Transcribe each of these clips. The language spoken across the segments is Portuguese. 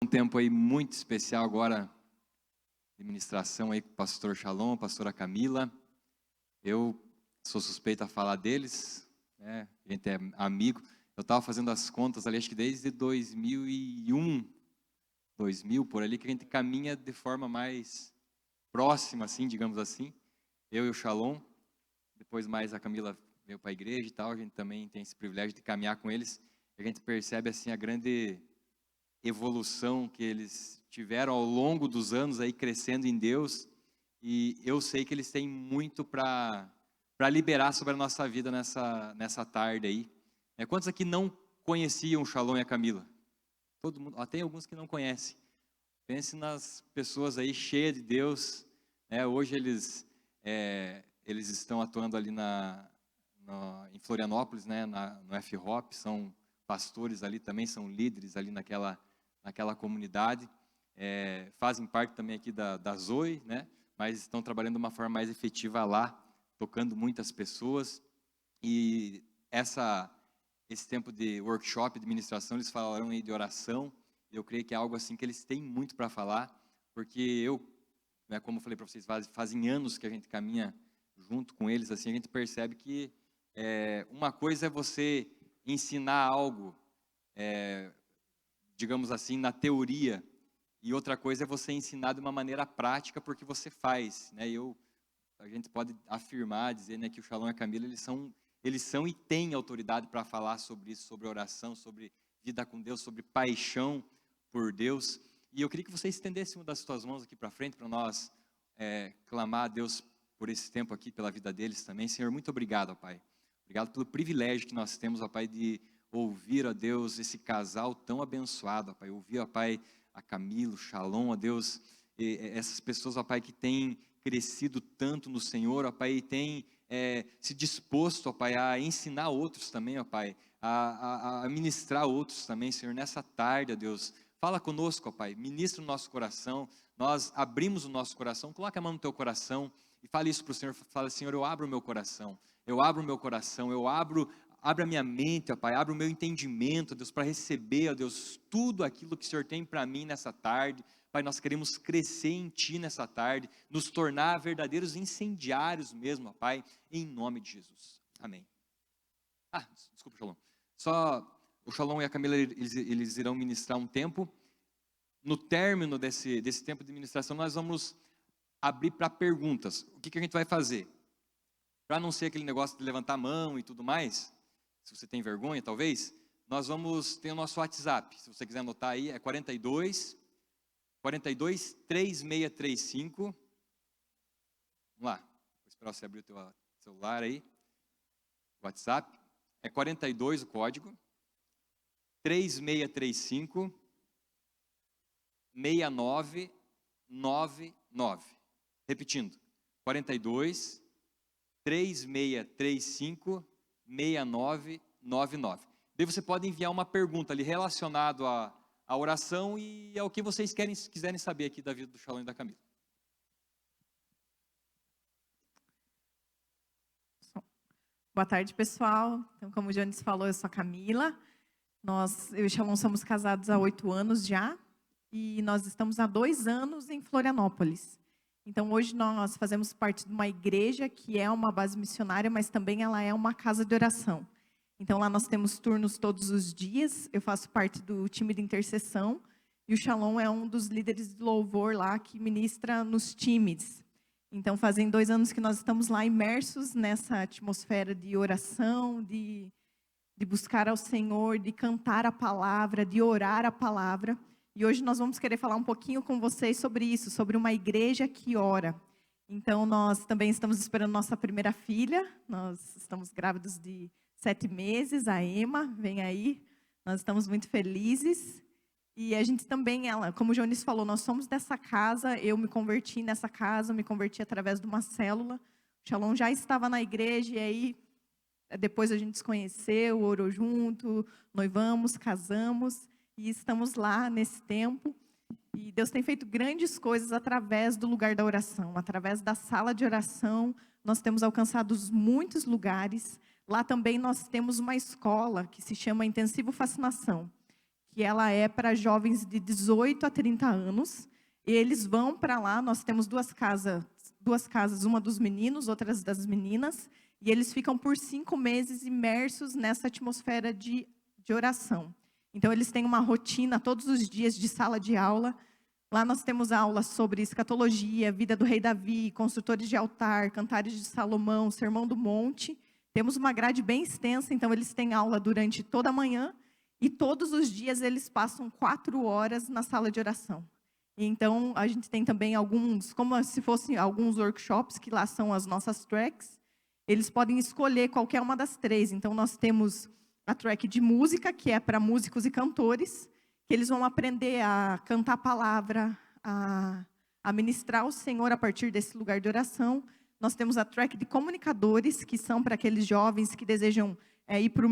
Um tempo aí muito especial agora de ministração aí com o pastor Shalom, pastora Camila. Eu sou suspeito a falar deles, né? A gente é amigo. Eu estava fazendo as contas ali, acho que desde 2001, 2000, por ali, que a gente caminha de forma mais próxima, assim, digamos assim. Eu e o Shalom, depois mais a Camila veio para a igreja e tal, a gente também tem esse privilégio de caminhar com eles. A gente percebe, assim, a grande evolução que eles tiveram ao longo dos anos aí crescendo em Deus, e eu sei que eles têm muito para liberar sobre a nossa vida nessa tarde aí. Quantos aqui não conheciam o Shalom e a Camila? Todo mundo, tem alguns que não conhecem. Pense nas pessoas aí cheias de Deus, né? Hoje eles estão atuando ali em Florianópolis, né? No F-Hop, são pastores ali também, são líderes ali naquela comunidade, fazem parte também aqui da Zoe, né? Mas estão trabalhando de uma forma mais efetiva lá, tocando muitas pessoas. E esse tempo de workshop, de ministração, eles falaram aí de oração. Eu creio que é algo assim que eles têm muito para falar, porque né, como eu falei para vocês, fazem anos que a gente caminha junto com eles, assim, a gente percebe que uma coisa é você ensinar algo, digamos assim, na teoria, e outra coisa é você ensinar de uma maneira prática, porque você faz, né? A gente pode afirmar, dizer, né, que o Shalom e a Camila, eles são e têm autoridade para falar sobre isso, sobre oração, sobre vida com Deus, sobre paixão por Deus. E eu queria que você estendesse uma das suas mãos aqui para frente, para nós clamar a Deus por esse tempo aqui, pela vida deles também. Senhor, muito obrigado, ó Pai. Obrigado pelo privilégio que nós temos, ó Pai, de ouvir, ó Deus, esse casal tão abençoado, ó Pai. Ouvir, ó Pai, a Camila, o Shalom, ó Deus, essas pessoas, ó Pai, que têm crescido tanto no Senhor, ó Pai, e têm se disposto, ó Pai, a ensinar outros também, ó Pai, a ministrar outros também, Senhor, nessa tarde, ó Deus. Fala conosco, ó Pai, ministra o nosso coração, nós abrimos o nosso coração, coloca a mão no teu coração e fale isso para o Senhor, fala, Senhor, eu abro o meu coração, abre a minha mente, ó Pai, abre o meu entendimento, ó Deus, para receber, ó Deus, tudo aquilo que o Senhor tem para mim nessa tarde. Pai, nós queremos crescer em Ti nessa tarde, nos tornar verdadeiros incendiários mesmo, ó Pai, em nome de Jesus. Amém. Desculpa, Shalom. Só o Shalom e a Camila, eles irão ministrar um tempo. No término desse tempo de ministração, nós vamos abrir para perguntas. O que a gente vai fazer? Para não ser aquele negócio de levantar a mão e tudo mais, se você tem vergonha, talvez, nós vamos ter o nosso WhatsApp. Se você quiser anotar aí, é 42 3635. Vamos lá, vou esperar você abrir o teu celular aí. WhatsApp, é 42 o código, 3635 6999. Repetindo, 42 3635 6999. Daí você pode enviar uma pergunta ali relacionada à oração e ao que vocês quiserem saber aqui da vida do Shalom e da Camila. Boa tarde, pessoal. Então, como o Jones falou, eu sou a Camila. Eu e o Shalom somos casados há 8 anos já. E nós estamos há 2 anos em Florianópolis. Então, hoje nós fazemos parte de uma igreja que é uma base missionária, mas também ela é uma casa de oração. Então, lá nós temos turnos todos os dias. Eu faço parte do time de intercessão. E o Shalom é um dos líderes de louvor lá que ministra nos times. Então, fazem 2 anos que nós estamos lá imersos nessa atmosfera de oração, de buscar ao Senhor, de cantar a palavra, de orar a palavra. E hoje nós vamos querer falar um pouquinho com vocês sobre isso, sobre uma igreja que ora. Então, nós também estamos esperando nossa primeira filha. Nós estamos grávidos de 7 meses, a Emma vem aí. Nós estamos muito felizes. E a gente também, como o Jones falou, nós somos dessa casa. Eu me converti nessa casa, me converti através de uma célula. O Shalom já estava na igreja e aí depois a gente se conheceu, orou junto, noivamos, casamos. E estamos lá nesse tempo, e Deus tem feito grandes coisas através do lugar da oração, através da sala de oração. Nós temos alcançado muitos lugares. Lá também nós temos uma escola que se chama Intensivo Fascinação, que ela é para jovens de 18 a 30 anos. E eles vão para lá, nós temos duas casas, uma dos meninos, outras das meninas, e eles ficam por 5 meses imersos nessa atmosfera de oração. Então, eles têm uma rotina todos os dias de sala de aula. Lá nós temos aulas sobre escatologia, vida do rei Davi, construtores de altar, cantares de Salomão, sermão do monte. Temos uma grade bem extensa, então eles têm aula durante toda a manhã e todos os dias eles passam 4 horas na sala de oração. Então, a gente tem também alguns, como se fossem alguns workshops, que lá são as nossas tracks. Eles podem escolher qualquer uma das 3. Então, nós temos a track de música, que é para músicos e cantores, que eles vão aprender a cantar a palavra, a ministrar o Senhor a partir desse lugar de oração. Nós temos a track de comunicadores, que são para aqueles jovens que desejam ir para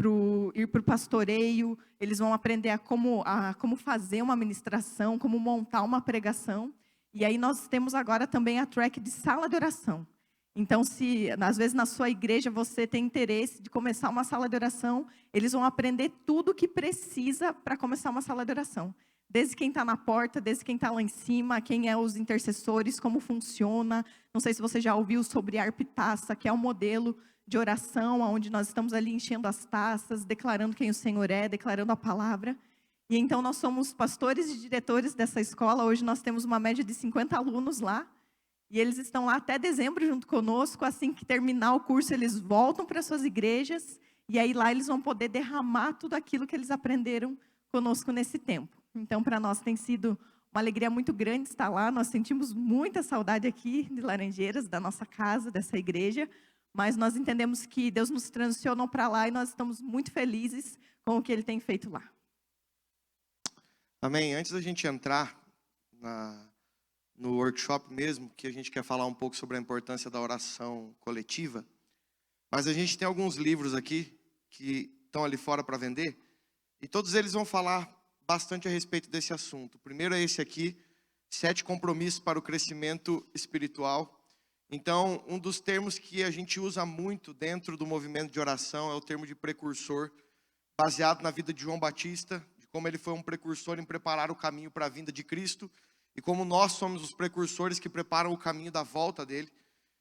o pastoreio. Eles vão aprender a como fazer uma ministração, como montar uma pregação. E aí nós temos agora também a track de sala de oração. Então, se às vezes na sua igreja você tem interesse de começar uma sala de oração, eles vão aprender tudo o que precisa para começar uma sala de oração. Desde quem está na porta, desde quem está lá em cima, quem é os intercessores, como funciona. Não sei se você já ouviu sobre a Arpitaça, que é um modelo de oração, onde nós estamos ali enchendo as taças, declarando quem o Senhor é, declarando a palavra. E então nós somos pastores e diretores dessa escola. Hoje nós temos uma média de 50 alunos lá. E eles estão lá até dezembro junto conosco. Assim que terminar o curso, eles voltam para suas igrejas. E aí lá eles vão poder derramar tudo aquilo que eles aprenderam conosco nesse tempo. Então, para nós tem sido uma alegria muito grande estar lá. Nós sentimos muita saudade aqui de Laranjeiras, da nossa casa, dessa igreja. Mas nós entendemos que Deus nos transicionou para lá e nós estamos muito felizes com o que Ele tem feito lá. Amém. Antes da gente entrar no workshop mesmo, que a gente quer falar um pouco sobre a importância da oração coletiva, mas a gente tem alguns livros aqui que estão ali fora para vender, e todos eles vão falar bastante a respeito desse assunto. O primeiro é esse aqui, 7 compromissos para o crescimento espiritual. Então, um dos termos que a gente usa muito dentro do movimento de oração é o termo de precursor, baseado na vida de João Batista, de como ele foi um precursor em preparar o caminho para a vinda de Cristo, e como nós somos os precursores que preparam o caminho da volta dele.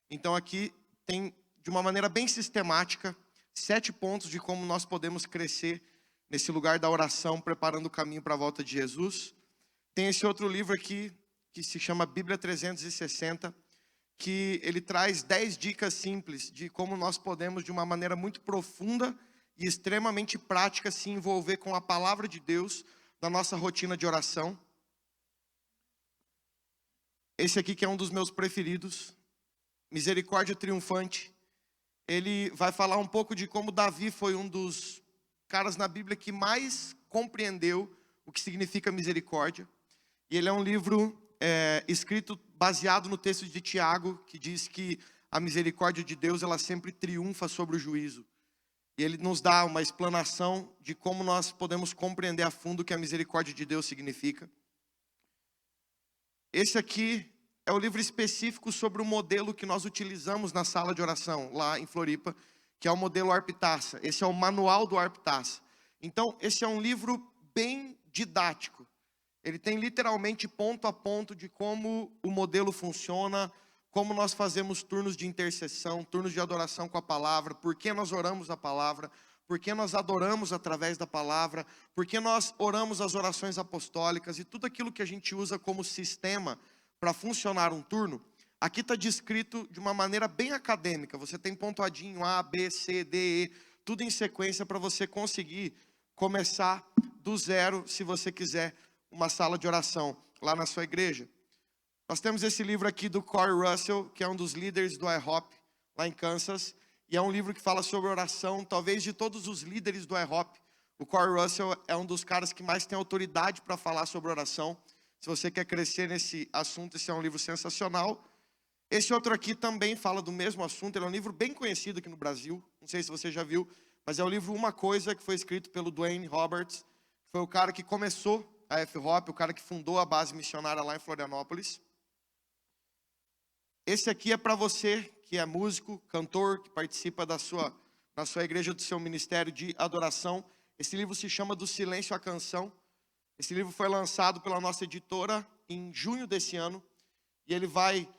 Então aqui tem, de uma maneira bem sistemática, 7 pontos de como nós podemos crescer nesse lugar da oração, preparando o caminho para a volta de Jesus. Tem esse outro livro aqui, que se chama Bíblia 360, que ele traz 10 dicas simples de como nós podemos, de uma maneira muito profunda e extremamente prática, se envolver com a palavra de Deus na nossa rotina de oração. Esse aqui que é um dos meus preferidos, Misericórdia Triunfante. Ele vai falar um pouco de como Davi foi um dos caras na Bíblia que mais compreendeu o que significa misericórdia. E ele é um livro escrito baseado no texto de Tiago, que diz que a misericórdia de Deus ela sempre triunfa sobre o juízo. E ele nos dá uma explanação de como nós podemos compreender a fundo o que a misericórdia de Deus significa. Esse aqui é o livro específico sobre o modelo que nós utilizamos na sala de oração, lá em Floripa, que é o modelo Arpitaça. Esse é o manual do Arpitaça. Então, esse é um livro bem didático. Ele tem literalmente ponto a ponto de como o modelo funciona, como nós fazemos turnos de intercessão, turnos de adoração com a palavra, por que nós oramos a palavra, por que nós adoramos através da palavra, por que nós oramos as orações apostólicas e tudo aquilo que a gente usa como sistema para funcionar um turno. Aqui está descrito de uma maneira bem acadêmica. Você tem pontuadinho A, B, C, D, E, tudo em sequência para você conseguir começar do zero, se você quiser, uma sala de oração lá na sua igreja. Nós temos esse livro aqui do Corey Russell, que é um dos líderes do IHOP, lá em Kansas. E é um livro que fala sobre oração. Talvez de todos os líderes do IHOP, o Corey Russell é um dos caras que mais tem autoridade para falar sobre oração. Se você quer crescer nesse assunto, esse é um livro sensacional. Esse outro aqui também fala do mesmo assunto. Ele é um livro bem conhecido aqui no Brasil. Não sei se você já viu, mas é o livro Uma Coisa, que foi escrito pelo Dwayne Roberts. Que foi o cara que começou a IHOP, o cara que fundou a base missionária lá em Florianópolis. Esse aqui é para você que é músico, cantor, que participa na sua igreja, do seu ministério de adoração. Esse livro se chama Do Silêncio à Canção. Esse livro foi lançado pela nossa editora em junho desse ano. E ele vai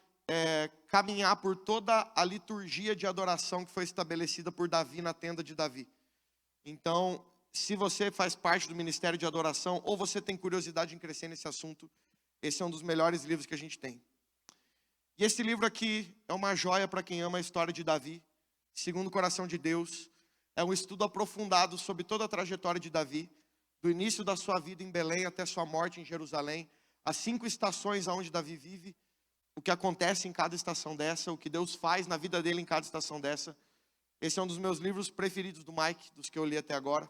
caminhar por toda a liturgia de adoração que foi estabelecida por Davi na tenda de Davi. Então, se você faz parte do ministério de adoração, ou você tem curiosidade em crescer nesse assunto, esse é um dos melhores livros que a gente tem. E esse livro aqui é uma joia para quem ama a história de Davi, segundo o coração de Deus. É um estudo aprofundado sobre toda a trajetória de Davi, do início da sua vida em Belém até sua morte em Jerusalém, as 5 estações onde Davi vive, o que acontece em cada estação dessa, o que Deus faz na vida dele em cada estação dessa. Esse é um dos meus livros preferidos do Mike, dos que eu li até agora.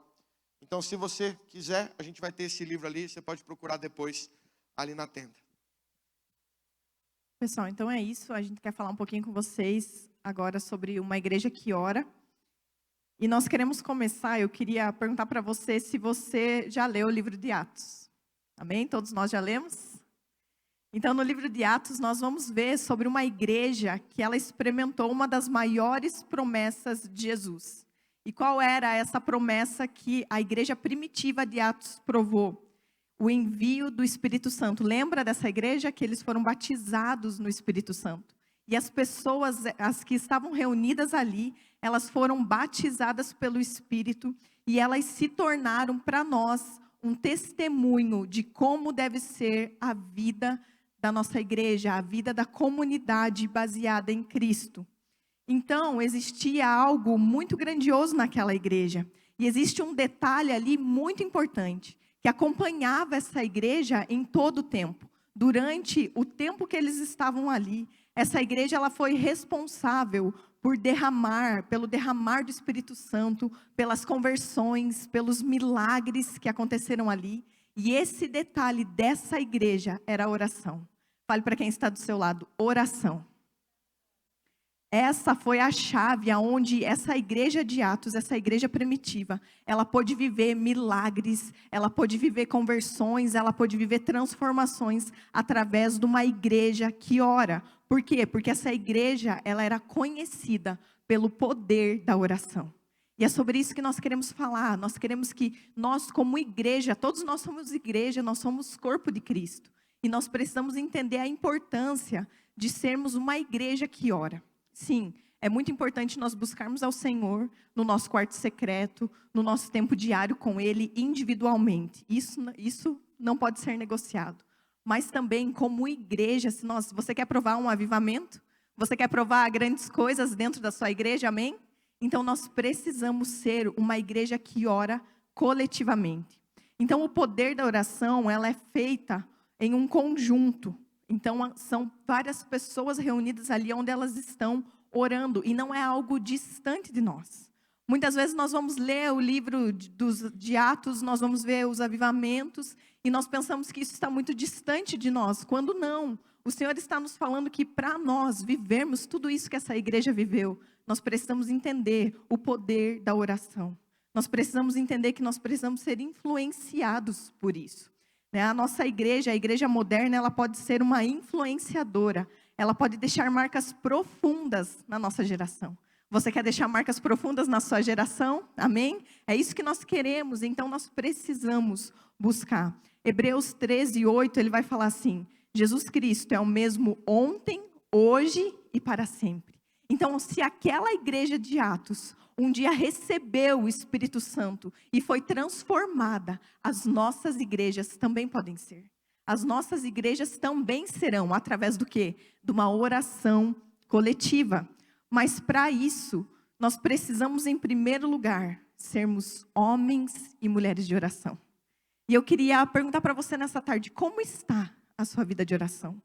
Então, se você quiser, a gente vai ter esse livro ali, você pode procurar depois ali na tenda. Pessoal, então é isso. A gente quer falar um pouquinho com vocês agora sobre uma igreja que ora. E nós queremos começar, eu queria perguntar para você se você já leu o livro de Atos. Amém? Todos nós já lemos? Então, no livro de Atos, nós vamos ver sobre uma igreja que ela experimentou uma das maiores promessas de Jesus. E qual era essa promessa que a igreja primitiva de Atos provou? O envio do Espírito Santo. Lembra dessa igreja que eles foram batizados no Espírito Santo? E as pessoas, as que estavam reunidas ali, elas foram batizadas pelo Espírito e elas se tornaram para nós um testemunho de como deve ser a vida da nossa igreja, a vida da comunidade baseada em Cristo. Então, existia algo muito grandioso naquela igreja. E existe um detalhe ali muito importante, que acompanhava essa igreja em todo o tempo. Durante o tempo que eles estavam ali, essa igreja ela foi responsável pelo derramar do Espírito Santo, pelas conversões, pelos milagres que aconteceram ali. E esse detalhe dessa igreja era a oração. Fale para quem está do seu lado, oração. Essa foi a chave aonde essa igreja de Atos, essa igreja primitiva, ela pôde viver milagres, ela pôde viver conversões, ela pôde viver transformações através de uma igreja que ora. Por quê? Porque essa igreja, ela era conhecida pelo poder da oração. E é sobre isso que nós queremos falar. Nós queremos que nós, como igreja, todos nós somos igreja, nós somos corpo de Cristo. E nós precisamos entender a importância de sermos uma igreja que ora. Sim, é muito importante nós buscarmos ao Senhor no nosso quarto secreto, no nosso tempo diário com Ele, individualmente. Isso não pode ser negociado. Mas também, como igreja, se você quer provar um avivamento, você quer provar grandes coisas dentro da sua igreja, amém? Então, nós precisamos ser uma igreja que ora coletivamente. Então, o poder da oração, ela é feita em um conjunto. Então, são várias pessoas reunidas ali onde elas estão orando. E não é algo distante de nós. Muitas vezes nós vamos ler o livro de Atos, nós vamos ver os avivamentos, e nós pensamos que isso está muito distante de nós. Quando não, o Senhor está nos falando que para nós vivermos tudo isso que essa igreja viveu, nós precisamos entender o poder da oração. Nós precisamos entender que nós precisamos ser influenciados por isso. A nossa igreja, a igreja moderna, ela pode ser uma influenciadora. Ela pode deixar marcas profundas na nossa geração. Você quer deixar marcas profundas na sua geração? Amém? É isso que nós queremos, então nós precisamos buscar. Hebreus 13:8, ele vai falar assim: Jesus Cristo é o mesmo ontem, hoje e para sempre. Então, se aquela igreja de Atos um dia recebeu o Espírito Santo e foi transformada, as nossas igrejas também podem ser. As nossas igrejas também serão, através do quê? De uma oração coletiva. Mas para isso, nós precisamos, em primeiro lugar, sermos homens e mulheres de oração. E eu queria perguntar para você nessa tarde, como está a sua vida de oração?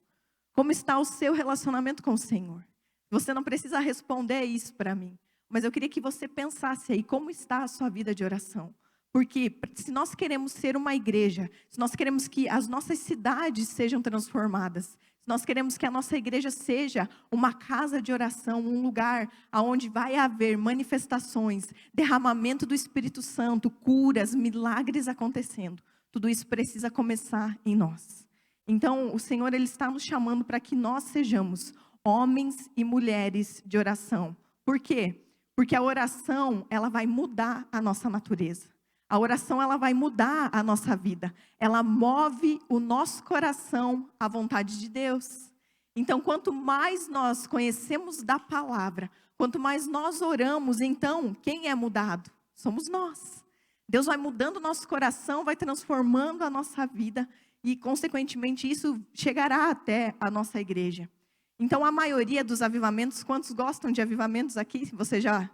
Como está o seu relacionamento com o Senhor? Você não precisa responder isso para mim. Mas eu queria que você pensasse aí, como está a sua vida de oração? Porque se nós queremos ser uma igreja, se nós queremos que as nossas cidades sejam transformadas, se nós queremos que a nossa igreja seja uma casa de oração, um lugar onde vai haver manifestações, derramamento do Espírito Santo, curas, milagres acontecendo, tudo isso precisa começar em nós. Então, o Senhor ele está nos chamando para que nós sejamos homens e mulheres de oração. Por quê? Porque a oração, ela vai mudar a nossa natureza. A oração, ela vai mudar a nossa vida. Ela move o nosso coração à vontade de Deus. Então, quanto mais nós conhecemos da palavra, quanto mais nós oramos, então, quem é mudado? Somos nós. Deus vai mudando o nosso coração, vai transformando a nossa vida e, consequentemente, isso chegará até a nossa igreja. Então, a maioria dos avivamentos, quantos gostam de avivamentos aqui? Você já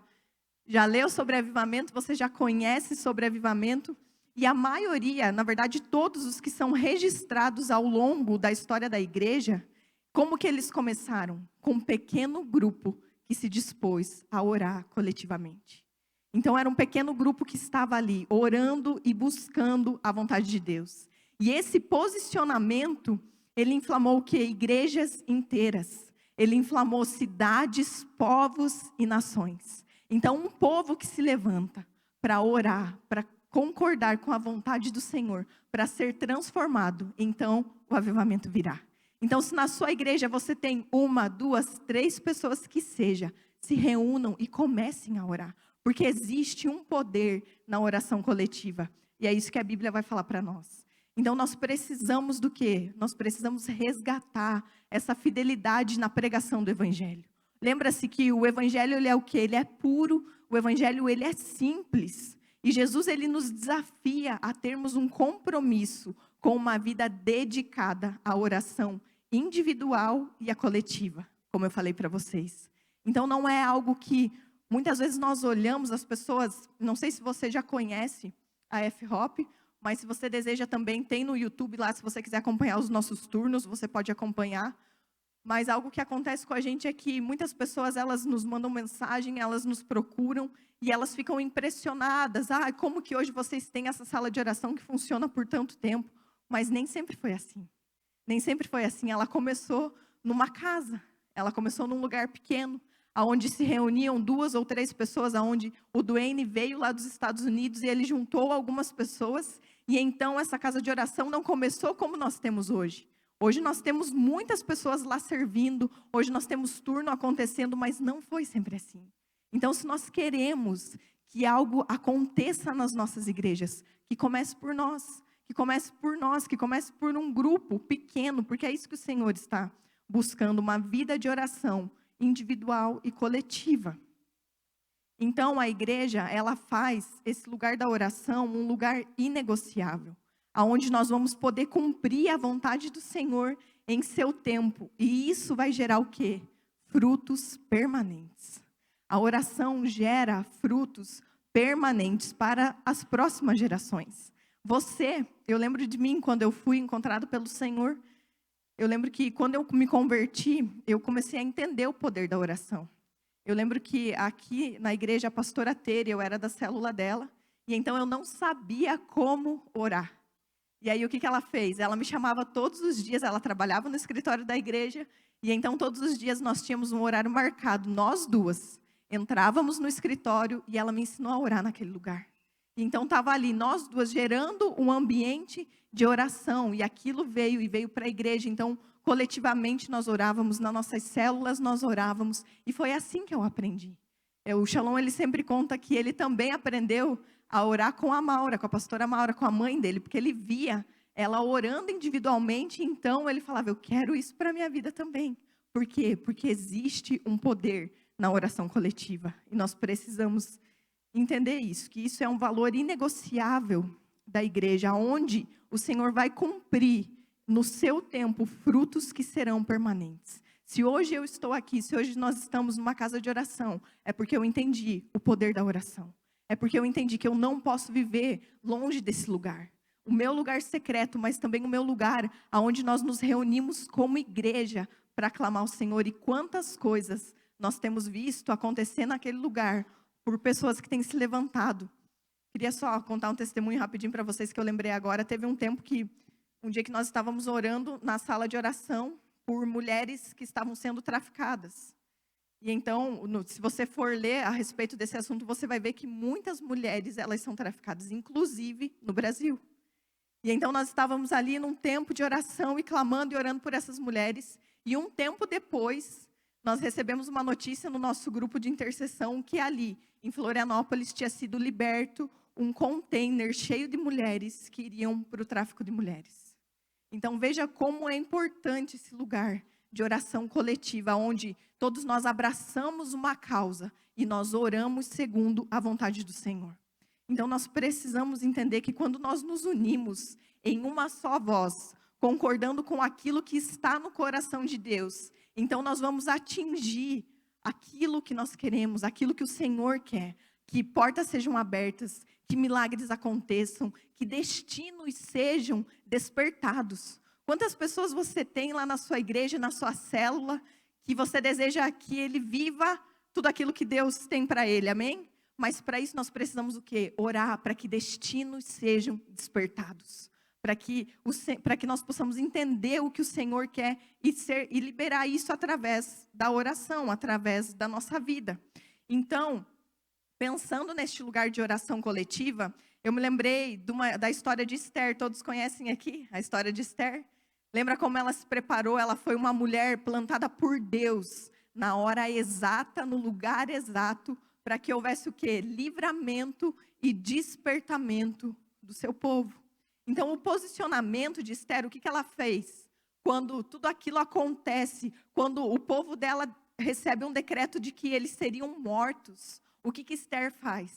leu sobre avivamento, você já conhece sobre avivamento? E a maioria, na verdade, todos os que são registrados ao longo da história da igreja, como que eles começaram? Com um pequeno grupo que se dispôs a orar coletivamente. Então, era um pequeno grupo que estava ali, orando e buscando a vontade de Deus. E esse posicionamento, ele inflamou o quê? Igrejas inteiras. Ele inflamou cidades, povos e nações. Então, um povo que se levanta para orar, para concordar com a vontade do Senhor, para ser transformado, então o avivamento virá. Então, se na sua igreja você tem 1, 2, 3 pessoas que seja, se reúnam e comecem a orar. Porque existe um poder na oração coletiva. E é isso que a Bíblia vai falar para nós. Então, nós precisamos do quê? Nós precisamos resgatar essa fidelidade na pregação do Evangelho. Lembra-se que o Evangelho, ele é o quê? Ele é puro, o Evangelho, ele é simples. E Jesus, ele nos desafia a termos um compromisso com uma vida dedicada à oração individual e à coletiva, como eu falei para vocês. Então, não é algo que muitas vezes nós olhamos as pessoas, não sei se você já conhece a F-Hop, mas se você deseja também, tem no YouTube lá, se você quiser acompanhar os nossos turnos, você pode acompanhar. Mas algo que acontece com a gente é que muitas pessoas, elas nos mandam mensagem, elas nos procuram e elas ficam impressionadas. Como que hoje vocês têm essa sala de oração que funciona por tanto tempo? Mas nem sempre foi assim. Nem sempre foi assim. Ela começou numa casa, ela começou num lugar pequeno, onde se reuniam 2 ou 3 pessoas, onde o Duane veio lá dos Estados Unidos e ele juntou algumas pessoas. E então essa casa de oração não começou como nós temos hoje. Hoje nós temos muitas pessoas lá servindo, hoje nós temos turno acontecendo, mas não foi sempre assim. Então, se nós queremos que algo aconteça nas nossas igrejas, que comece por nós, que comece por nós, que comece por um grupo pequeno, porque é isso que o Senhor está buscando, uma vida de oração individual e coletiva. Então, a igreja, ela faz esse lugar da oração um lugar inegociável, aonde nós vamos poder cumprir a vontade do Senhor em seu tempo. E isso vai gerar o quê? Frutos permanentes. A oração gera frutos permanentes para as próximas gerações. Eu lembro de mim, quando eu fui encontrado pelo Senhor, eu lembro que quando eu me converti, eu comecei a entender o poder da oração. Eu lembro que aqui na igreja, a pastora Tere, eu era da célula dela, e então eu não sabia como orar. E aí o que ela fez? Ela me chamava todos os dias, ela trabalhava no escritório da igreja, e então todos os dias nós tínhamos um horário marcado, nós duas. Entrávamos no escritório e ela me ensinou a orar naquele lugar. E então estava ali, nós duas, gerando um ambiente de oração, e aquilo veio para a igreja. Então, coletivamente nós orávamos, nas nossas células nós orávamos, e foi assim que eu aprendi. O Shalom, ele sempre conta que ele também aprendeu a orar com a Maura, com a pastora Maura, com a mãe dele, porque ele via ela orando individualmente, então ele falava, eu quero isso para a minha vida também. Por quê? Porque existe um poder na oração coletiva, e nós precisamos entender isso, que isso é um valor inegociável da igreja, onde o Senhor vai cumprir no seu tempo frutos que serão permanentes. Se hoje eu estou aqui, se hoje nós estamos numa casa de oração, é porque eu entendi o poder da oração. É porque eu entendi que eu não posso viver longe desse lugar. O meu lugar secreto, mas também o meu lugar onde nós nos reunimos como igreja para aclamar o Senhor. E quantas coisas nós temos visto acontecer naquele lugar por pessoas que têm se levantado. Queria só contar um testemunho rapidinho para vocês que eu lembrei agora. Teve um dia que nós estávamos orando na sala de oração por mulheres que estavam sendo traficadas. E então, se você for ler a respeito desse assunto, você vai ver que muitas mulheres, elas são traficadas, inclusive no Brasil. E então nós estávamos ali num tempo de oração e clamando e orando por essas mulheres. E um tempo depois, nós recebemos uma notícia no nosso grupo de intercessão que ali, em Florianópolis, tinha sido liberto um container cheio de mulheres que iriam para o tráfico de mulheres. Então veja como é importante esse lugar de oração coletiva, onde todos nós abraçamos uma causa e nós oramos segundo a vontade do Senhor. Então nós precisamos entender que quando nós nos unimos em uma só voz, concordando com aquilo que está no coração de Deus, então nós vamos atingir aquilo que nós queremos, aquilo que o Senhor quer, que portas sejam abertas, que milagres aconteçam, que destinos sejam despertados. Quantas pessoas você tem lá na sua igreja, na sua célula, que você deseja que ele viva tudo aquilo que Deus tem para ele, amém? Mas para isso nós precisamos o quê? Orar para que destinos sejam despertados. Para que nós possamos entender o que o Senhor quer e liberar isso através da oração, através da nossa vida. Então, pensando neste lugar de oração coletiva, eu me lembrei da história de Esther. Todos conhecem aqui a história de Esther? Lembra como ela se preparou? Ela foi uma mulher plantada por Deus, na hora exata, no lugar exato, para que houvesse o quê? Livramento e despertamento do seu povo. Então, o posicionamento de Esther, o que ela fez? Quando tudo aquilo acontece, quando o povo dela recebe um decreto de que eles seriam mortos, o que Esther faz?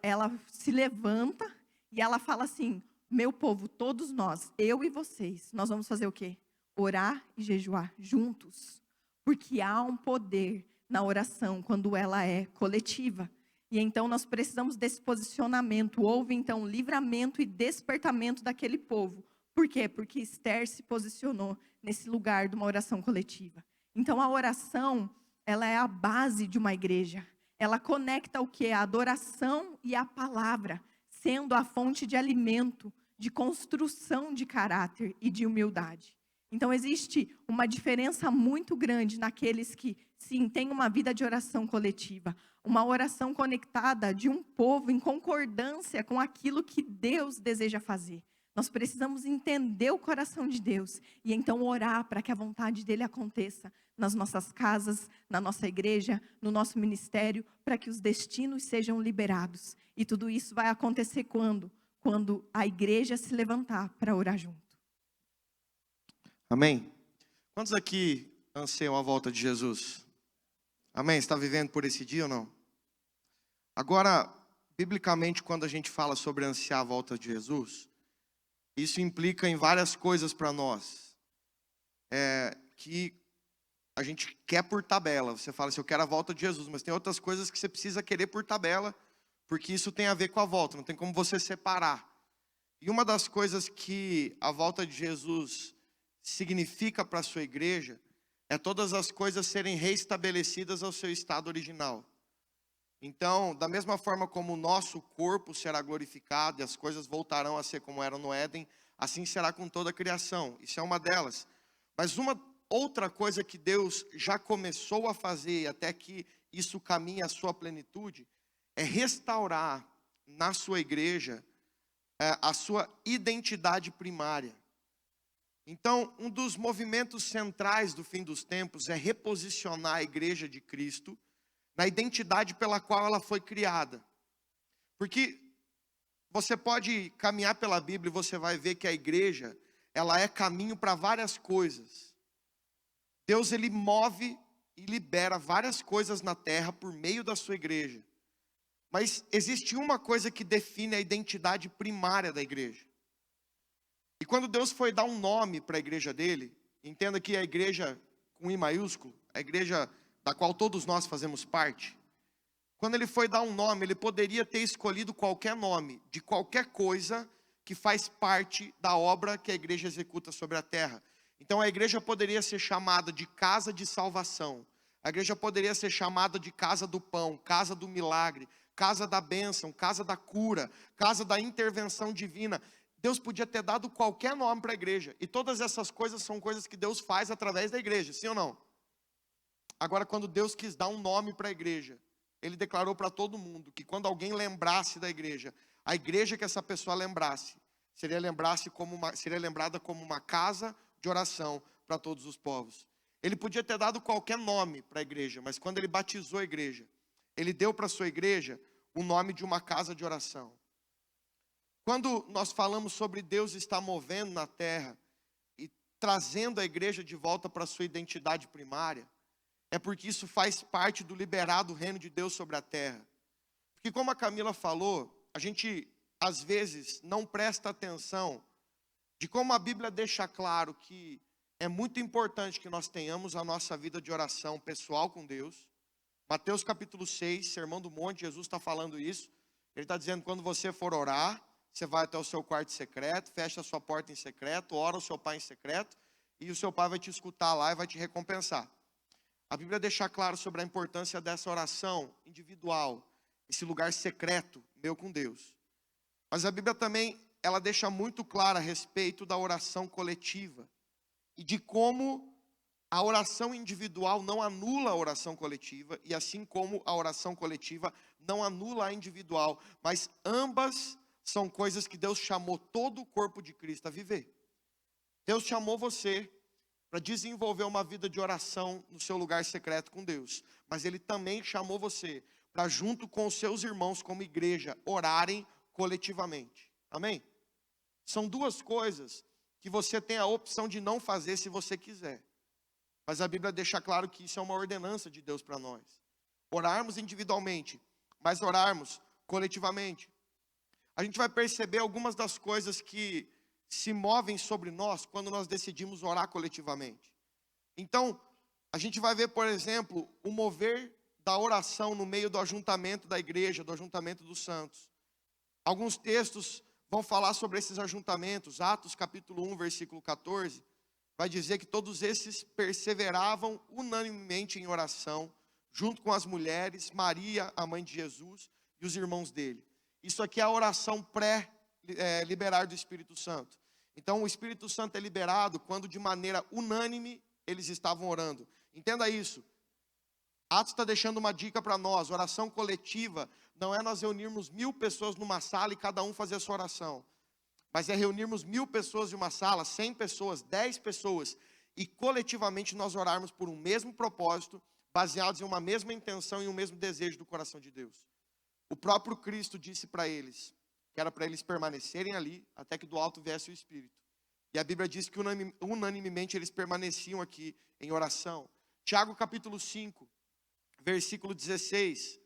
Ela se levanta e ela fala assim: meu povo, todos nós, eu e vocês, nós vamos fazer o quê? Orar e jejuar juntos. Porque há um poder na oração quando ela é coletiva. E então nós precisamos desse posicionamento. Houve então livramento e despertamento daquele povo. Por quê? Porque Esther se posicionou nesse lugar de uma oração coletiva. Então a oração, ela é a base de uma igreja. Ela conecta o quê? A adoração e a palavra, sendo a fonte de alimento, de construção de caráter e de humildade. Então existe uma diferença muito grande naqueles que, sim, têm uma vida de oração coletiva. Uma oração conectada de um povo em concordância com aquilo que Deus deseja fazer. Nós precisamos entender o coração de Deus e então orar para que a vontade dele aconteça nas nossas casas, na nossa igreja, no nosso ministério, para que os destinos sejam liberados. E tudo isso vai acontecer quando? Quando a igreja se levantar para orar junto. Amém? Quantos aqui anseiam a volta de Jesus? Amém? Está vivendo por esse dia ou não? Agora, biblicamente, quando a gente fala sobre ansiar a volta de Jesus, isso implica em várias coisas para nós. Que a gente quer por tabela. Você fala assim, eu quero a volta de Jesus, mas tem outras coisas que você precisa querer por tabela, porque isso tem a ver com a volta, não tem como você separar. E uma das coisas que a volta de Jesus significa para a sua igreja é todas as coisas serem reestabelecidas ao seu estado original. Então, da mesma forma como o nosso corpo será glorificado e as coisas voltarão a ser como eram no Éden, assim será com toda a criação. Isso é uma delas. Mas uma outra coisa que Deus já começou a fazer, e até que isso caminhe à sua plenitude, é restaurar na sua igreja a sua identidade primária. Então, um dos movimentos centrais do fim dos tempos é reposicionar a igreja de Cristo na identidade pela qual ela foi criada. Porque você pode caminhar pela Bíblia e você vai ver que a igreja, ela é caminho para várias coisas. Deus, ele move e libera várias coisas na terra por meio da sua igreja. Mas existe uma coisa que define a identidade primária da igreja. E quando Deus foi dar um nome para a igreja dele, entenda que a igreja com I maiúsculo, a igreja da qual todos nós fazemos parte, quando ele foi dar um nome, ele poderia ter escolhido qualquer nome, de qualquer coisa que faz parte da obra que a igreja executa sobre a terra. Então a igreja poderia ser chamada de casa de salvação, a igreja poderia ser chamada de casa do pão, casa do milagre, casa da bênção, casa da cura, casa da intervenção divina. Deus podia ter dado qualquer nome para a igreja, e todas essas coisas são coisas que Deus faz através da igreja, sim ou não? Agora, quando Deus quis dar um nome para a igreja, ele declarou para todo mundo que quando alguém lembrasse da igreja, a igreja que essa pessoa lembrasse, seria lembrada como uma casa de oração para todos os povos. Ele podia ter dado qualquer nome para a igreja, mas quando ele batizou a igreja, ele deu para a sua igreja o nome de uma casa de oração. Quando nós falamos sobre Deus estar movendo na terra e trazendo a igreja de volta para a sua identidade primária, é porque isso faz parte do liberado reino de Deus sobre a terra. Porque como a Camila falou, a gente às vezes não presta atenção de como a Bíblia deixa claro que é muito importante que nós tenhamos a nossa vida de oração pessoal com Deus. Mateus capítulo 6, Sermão do Monte, Jesus está falando isso. Ele está dizendo, quando você for orar, você vai até o seu quarto secreto, fecha a sua porta em secreto, ora o seu pai em secreto, e o seu pai vai te escutar lá e vai te recompensar. A Bíblia deixa claro sobre a importância dessa oração individual, esse lugar secreto meu com Deus. Mas a Bíblia também, ela deixa muito claro a respeito da oração coletiva e de como a oração individual não anula a oração coletiva, e assim como a oração coletiva não anula a individual, mas ambas são coisas que Deus chamou todo o corpo de Cristo a viver. Deus chamou você para desenvolver uma vida de oração no seu lugar secreto com Deus, mas Ele também chamou você para, junto com os seus irmãos como igreja, orarem coletivamente. Amém? São duas coisas que você tem a opção de não fazer se você quiser. Mas a Bíblia deixa claro que isso é uma ordenança de Deus para nós. Orarmos individualmente, mas orarmos coletivamente. A gente vai perceber algumas das coisas que se movem sobre nós quando nós decidimos orar coletivamente. Então, a gente vai ver, por exemplo, o mover da oração no meio do ajuntamento da igreja, do ajuntamento dos santos. Alguns textos vão falar sobre esses ajuntamentos. Atos capítulo 1, versículo 14, vai dizer que todos esses perseveravam unanimemente em oração, junto com as mulheres, Maria, a mãe de Jesus, e os irmãos dele. Isso aqui é a oração pré-liberar do Espírito Santo. Então o Espírito Santo é liberado quando de maneira unânime eles estavam orando. Entenda isso. Atos está deixando uma dica para nós. Oração coletiva não é nós reunirmos 1000 pessoas numa sala e cada um fazer a sua oração. Mas é reunirmos 1000 pessoas em uma sala, 100 pessoas, 10 pessoas, e coletivamente nós orarmos por um mesmo propósito, baseados em uma mesma intenção e um mesmo desejo do coração de Deus. O próprio Cristo disse para eles, que era para eles permanecerem ali, até que do alto viesse o Espírito. E a Bíblia diz que unanimemente eles permaneciam aqui em oração. Tiago capítulo 5, versículo 16.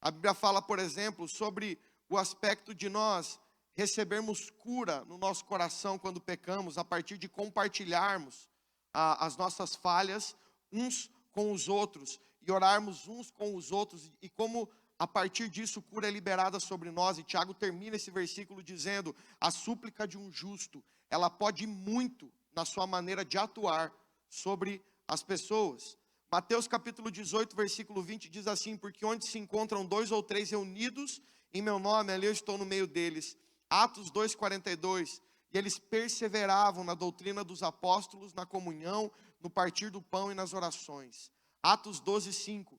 A Bíblia fala, por exemplo, sobre o aspecto de nós recebermos cura no nosso coração quando pecamos, a partir de compartilharmos as nossas falhas uns com os outros, e orarmos uns com os outros, e como a partir disso cura é liberada sobre nós. E Tiago termina esse versículo dizendo, a súplica de um justo, ela pode ir muito na sua maneira de atuar sobre as pessoas. Mateus capítulo 18, versículo 20 diz assim, porque onde se encontram 2 ou 3 reunidos em meu nome, ali eu estou no meio deles. Atos 2,42, e eles perseveravam na doutrina dos apóstolos, na comunhão, no partir do pão e nas orações. Atos 12,5,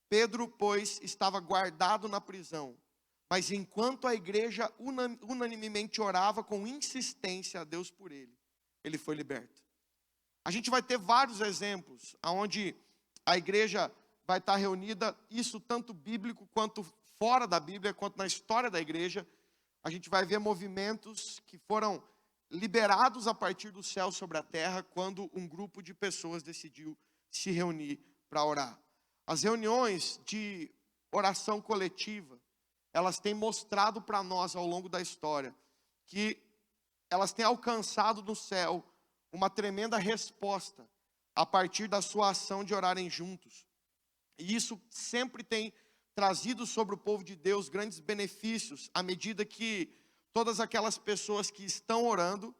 Pedro, pois, estava guardado na prisão, mas enquanto a igreja unanimemente orava com insistência a Deus por ele, ele foi liberto. A gente vai ter vários exemplos, onde a igreja vai estar reunida, isso tanto bíblico quanto fora da Bíblia, quanto na história da igreja. A gente vai ver movimentos que foram liberados a partir do céu sobre a terra, quando um grupo de pessoas decidiu se reunir para orar. As reuniões de oração coletiva, elas têm mostrado para nós ao longo da história, que elas têm alcançado no céu uma tremenda resposta, a partir da sua ação de orarem juntos. E isso sempre tem trazido sobre o povo de Deus grandes benefícios, à medida que todas aquelas pessoas que estão orando,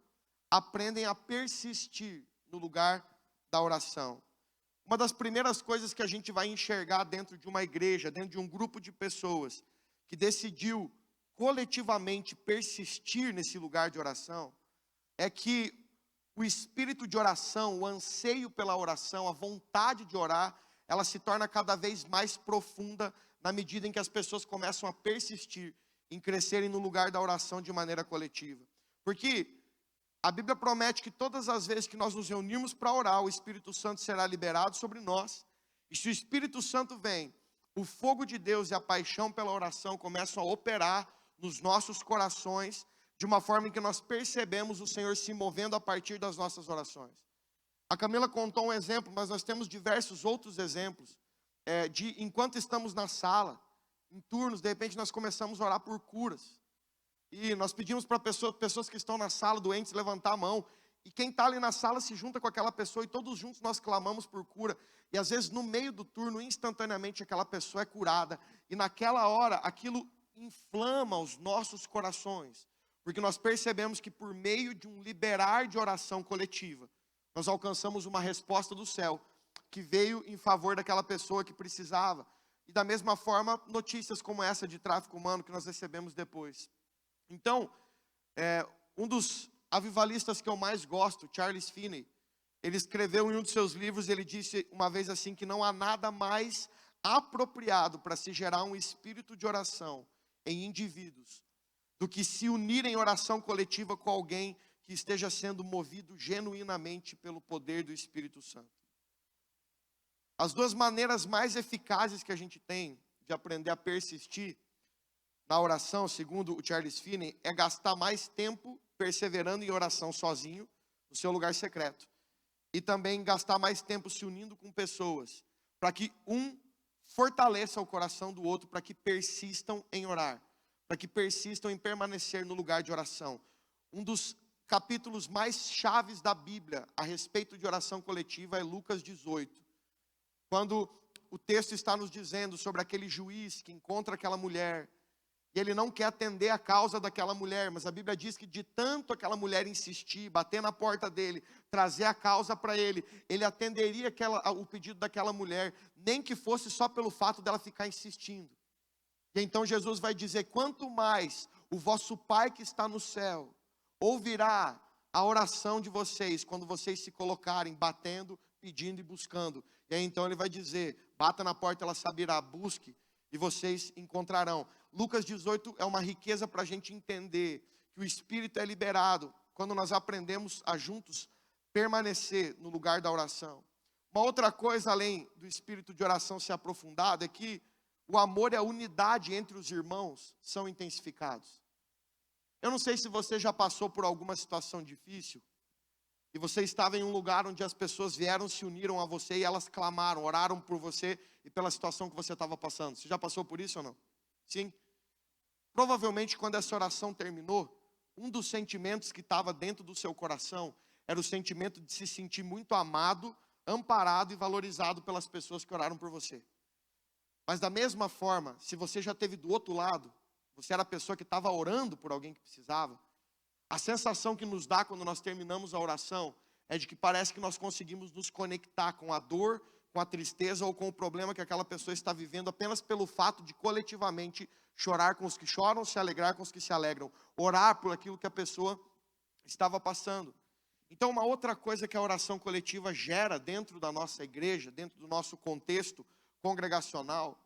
aprendem a persistir no lugar da oração. Uma das primeiras coisas que a gente vai enxergar dentro de uma igreja, dentro de um grupo de pessoas, que decidiu coletivamente persistir nesse lugar de oração, é que o espírito de oração, o anseio pela oração, a vontade de orar, ela se torna cada vez mais profunda na medida em que as pessoas começam a persistir em crescerem no lugar da oração de maneira coletiva. Porque a Bíblia promete que todas as vezes que nós nos reunirmos para orar, o Espírito Santo será liberado sobre nós. E se o Espírito Santo vem, o fogo de Deus e a paixão pela oração começam a operar nos nossos corações, de uma forma em que nós percebemos o Senhor se movendo a partir das nossas orações. A Camila contou um exemplo, mas nós temos diversos outros exemplos, de enquanto estamos na sala, em turnos, de repente nós começamos a orar por curas. E nós pedimos para pessoas que estão na sala, doentes, levantar a mão. E quem está ali na sala se junta com aquela pessoa e todos juntos nós clamamos por cura. E às vezes no meio do turno, instantaneamente aquela pessoa é curada. E naquela hora, aquilo inflama os nossos corações. Porque nós percebemos que por meio de um liberar de oração coletiva, nós alcançamos uma resposta do céu, que veio em favor daquela pessoa que precisava. E da mesma forma, notícias como essa de tráfico humano que nós recebemos depois. Então, um dos avivalistas que eu mais gosto, Charles Finney, ele escreveu em um dos seus livros, ele disse uma vez assim, que não há nada mais apropriado para se gerar um espírito de oração em indivíduos, do que se unir em oração coletiva com alguém que esteja sendo movido genuinamente pelo poder do Espírito Santo. As duas maneiras mais eficazes que a gente tem de aprender a persistir na oração, segundo o Charles Finney, é gastar mais tempo perseverando em oração sozinho, no seu lugar secreto. E também gastar mais tempo se unindo com pessoas, para que um fortaleça o coração do outro, para que persistam em orar, para que persistam em permanecer no lugar de oração. Um dos capítulos mais chaves da Bíblia a respeito de oração coletiva é Lucas 18. Quando o texto está nos dizendo sobre aquele juiz que encontra aquela mulher, e ele não quer atender a causa daquela mulher, mas a Bíblia diz que de tanto aquela mulher insistir, bater na porta dele, trazer a causa para ele atenderia o pedido daquela mulher, nem que fosse só pelo fato dela ficar insistindo. E então Jesus vai dizer, quanto mais o vosso Pai que está no céu ouvirá a oração de vocês, quando vocês se colocarem batendo, pedindo e buscando. E aí então ele vai dizer, bata na porta, ela saberá, busque e vocês encontrarão. Lucas 18 é uma riqueza para a gente entender que o Espírito é liberado quando nós aprendemos a juntos permanecer no lugar da oração. Uma outra coisa, além do espírito de oração ser aprofundado, é que o amor e a unidade entre os irmãos são intensificados. Eu não sei se você já passou por alguma situação difícil, e você estava em um lugar onde as pessoas vieram, se uniram a você e elas clamaram, oraram por você e pela situação que você estava passando. Você já passou por isso ou não? Sim. Provavelmente quando essa oração terminou, um dos sentimentos que estava dentro do seu coração era o sentimento de se sentir muito amado, amparado e valorizado pelas pessoas que oraram por você. Mas da mesma forma, se você já esteve do outro lado, você era a pessoa que estava orando por alguém que precisava, a sensação que nos dá quando nós terminamos a oração é de que parece que nós conseguimos nos conectar com a dor, com a tristeza ou com o problema que aquela pessoa está vivendo apenas pelo fato de coletivamente chorar com os que choram, se alegrar com os que se alegram, orar por aquilo que a pessoa estava passando. Então, uma outra coisa que a oração coletiva gera dentro da nossa igreja, dentro do nosso contexto congregacional,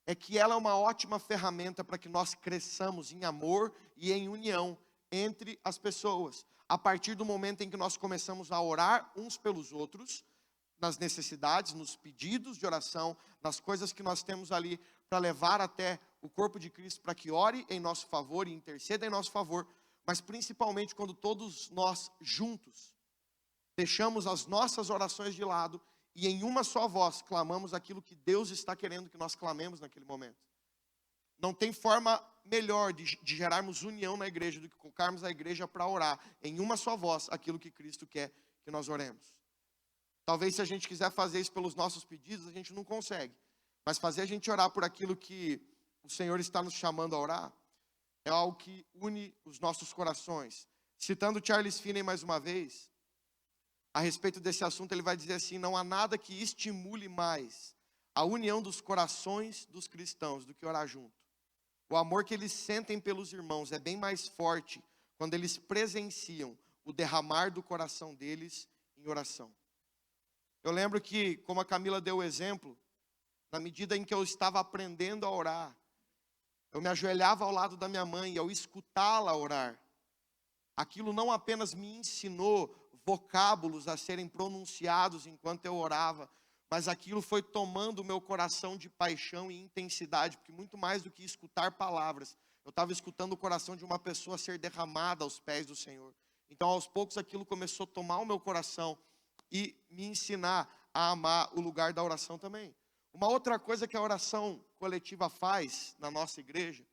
é que ela é uma ótima ferramenta para que nós cresçamos em amor e em união entre as pessoas. A partir do momento em que nós começamos a orar uns pelos outros, nas necessidades, nos pedidos de oração, nas coisas que nós temos ali para levar até o corpo de Cristo para que ore em nosso favor e interceda em nosso favor, mas principalmente quando todos nós juntos deixamos as nossas orações de lado e em uma só voz clamamos aquilo que Deus está querendo que nós clamemos naquele momento. Não tem forma melhor de gerarmos união na igreja do que colocarmos a igreja para orar em uma só voz aquilo que Cristo quer que nós oremos. Talvez se a gente quiser fazer isso pelos nossos pedidos, a gente não consegue. Mas fazer a gente orar por aquilo que o Senhor está nos chamando a orar é algo que une os nossos corações. Citando Charles Finney mais uma vez, a respeito desse assunto, ele vai dizer assim, não há nada que estimule mais a união dos corações dos cristãos do que orar junto. O amor que eles sentem pelos irmãos é bem mais forte quando eles presenciam o derramar do coração deles em oração. Eu lembro que, como a Camila deu o exemplo, na medida em que eu estava aprendendo a orar, eu me ajoelhava ao lado da minha mãe e ao escutá-la orar, aquilo não apenas me ensinou vocábulos a serem pronunciados enquanto eu orava, mas aquilo foi tomando o meu coração de paixão e intensidade, porque muito mais do que escutar palavras, eu estava escutando o coração de uma pessoa ser derramada aos pés do Senhor. Então, aos poucos, aquilo começou a tomar o meu coração e me ensinar a amar o lugar da oração também. Uma outra coisa que a oração coletiva faz na nossa igreja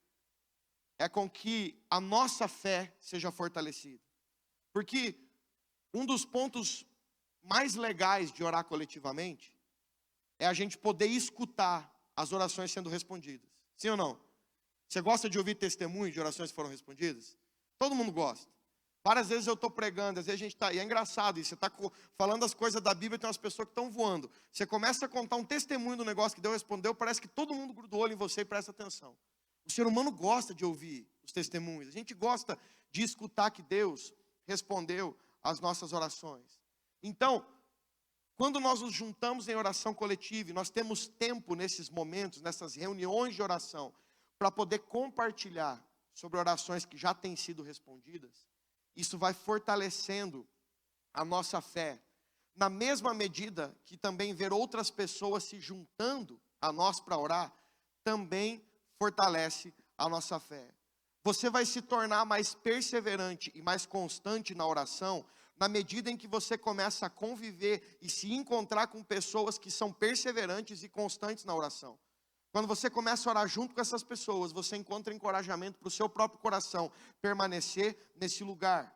é com que a nossa fé seja fortalecida. Porque um dos pontos mais legais de orar coletivamente é a gente poder escutar as orações sendo respondidas. Sim ou não? Você gosta de ouvir testemunho de orações que foram respondidas? Todo mundo gosta. Várias vezes eu estou pregando, às vezes a gente está... E é engraçado isso, você está falando as coisas da Bíblia e tem umas pessoas que estão voando. Você começa a contar um testemunho do negócio que Deus respondeu, parece que todo mundo gruda o olho em você e presta atenção. O ser humano gosta de ouvir os testemunhos. A gente gosta de escutar que Deus respondeu às nossas orações. Então, quando nós nos juntamos em oração coletiva, e nós temos tempo nesses momentos, nessas reuniões de oração, para poder compartilhar sobre orações que já têm sido respondidas, isso vai fortalecendo a nossa fé. Na mesma medida que também ver outras pessoas se juntando a nós para orar, também fortalece a nossa fé. Você vai se tornar mais perseverante e mais constante na oração, na medida em que você começa a conviver e se encontrar com pessoas que são perseverantes e constantes na oração. Quando você começa a orar junto com essas pessoas, você encontra encorajamento para o seu próprio coração permanecer nesse lugar.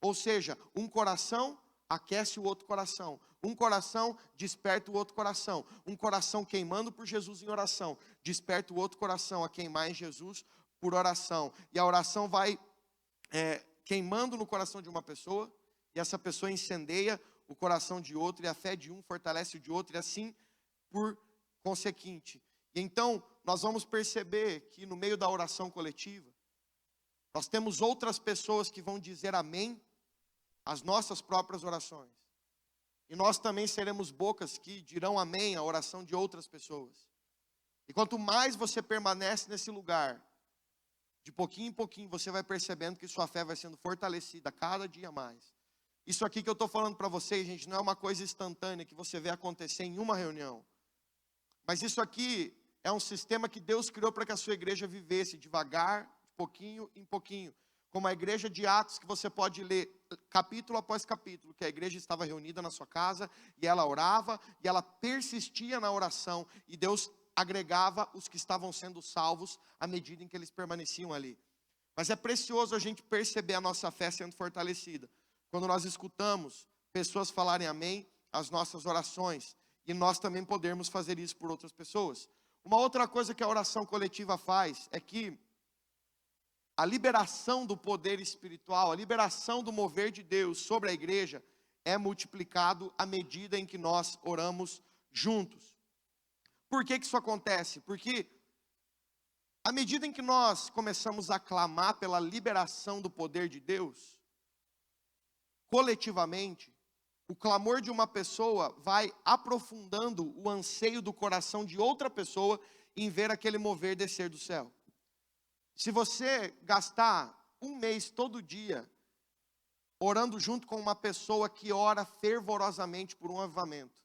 Ou seja, um coração aquece o outro coração. Um coração desperta o outro coração. Um coração queimando por Jesus em oração desperta o outro coração a queimar em Jesus por oração. E a oração vai queimando no coração de uma pessoa, e essa pessoa incendeia o coração de outro, e a fé de um fortalece o de outro, e assim por consequente. E então, nós vamos perceber que no meio da oração coletiva, nós temos outras pessoas que vão dizer amém às nossas próprias orações. E nós também seremos bocas que dirão amém à oração de outras pessoas. E quanto mais você permanece nesse lugar, de pouquinho em pouquinho você vai percebendo que sua fé vai sendo fortalecida cada dia mais. Isso aqui que eu estou falando para vocês, gente, não é uma coisa instantânea que você vê acontecer em uma reunião. Mas isso aqui é um sistema que Deus criou para que a sua igreja vivesse devagar, de pouquinho em pouquinho. Como a igreja de Atos, que você pode ler capítulo após capítulo, que a igreja estava reunida na sua casa, e ela orava, e ela persistia na oração, e Deus agregava os que estavam sendo salvos à medida em que eles permaneciam ali. Mas é precioso a gente perceber a nossa fé sendo fortalecida quando nós escutamos pessoas falarem amém às nossas orações, e nós também podermos fazer isso por outras pessoas. Uma outra coisa que a oração coletiva faz é que a liberação do poder espiritual, a liberação do mover de Deus sobre a igreja é multiplicado à medida em que nós oramos juntos. Por que isso acontece? Porque à medida em que nós começamos a clamar pela liberação do poder de Deus, coletivamente, o clamor de uma pessoa vai aprofundando o anseio do coração de outra pessoa em ver aquele mover descer do céu. Se você gastar um mês todo dia orando junto com uma pessoa que ora fervorosamente por um avivamento,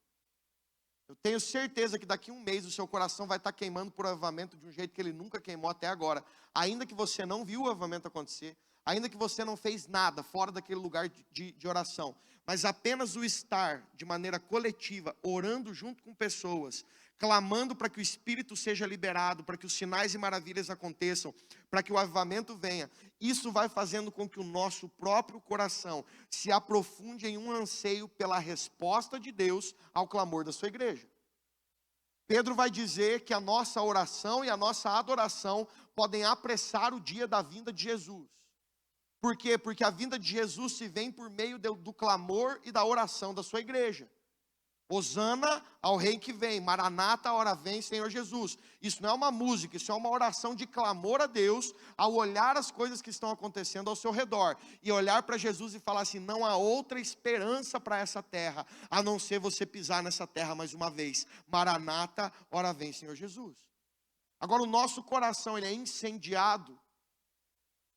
eu tenho certeza que daqui a um mês o seu coração vai estar queimando por avivamento de um jeito que ele nunca queimou até agora. Ainda que você não viu o avivamento acontecer, ainda que você não fez nada fora daquele lugar de oração, mas apenas o estar de maneira coletiva, orando junto com pessoas, clamando para que o Espírito seja liberado, para que os sinais e maravilhas aconteçam, para que o avivamento venha, isso vai fazendo com que o nosso próprio coração se aprofunde em um anseio pela resposta de Deus ao clamor da sua igreja. Pedro vai dizer que a nossa oração e a nossa adoração podem apressar o dia da vinda de Jesus. Por quê? Porque a vinda de Jesus se vem por meio do clamor e da oração da sua igreja. Hosana ao rei que vem, Maranata, a hora vem, Senhor Jesus. Isso não é uma música, isso é uma oração de clamor a Deus, ao olhar as coisas que estão acontecendo ao seu redor, e olhar para Jesus e falar assim, não há outra esperança para essa terra, a não ser você pisar nessa terra mais uma vez. Maranata, hora vem, Senhor Jesus. Agora o nosso coração ele é incendiado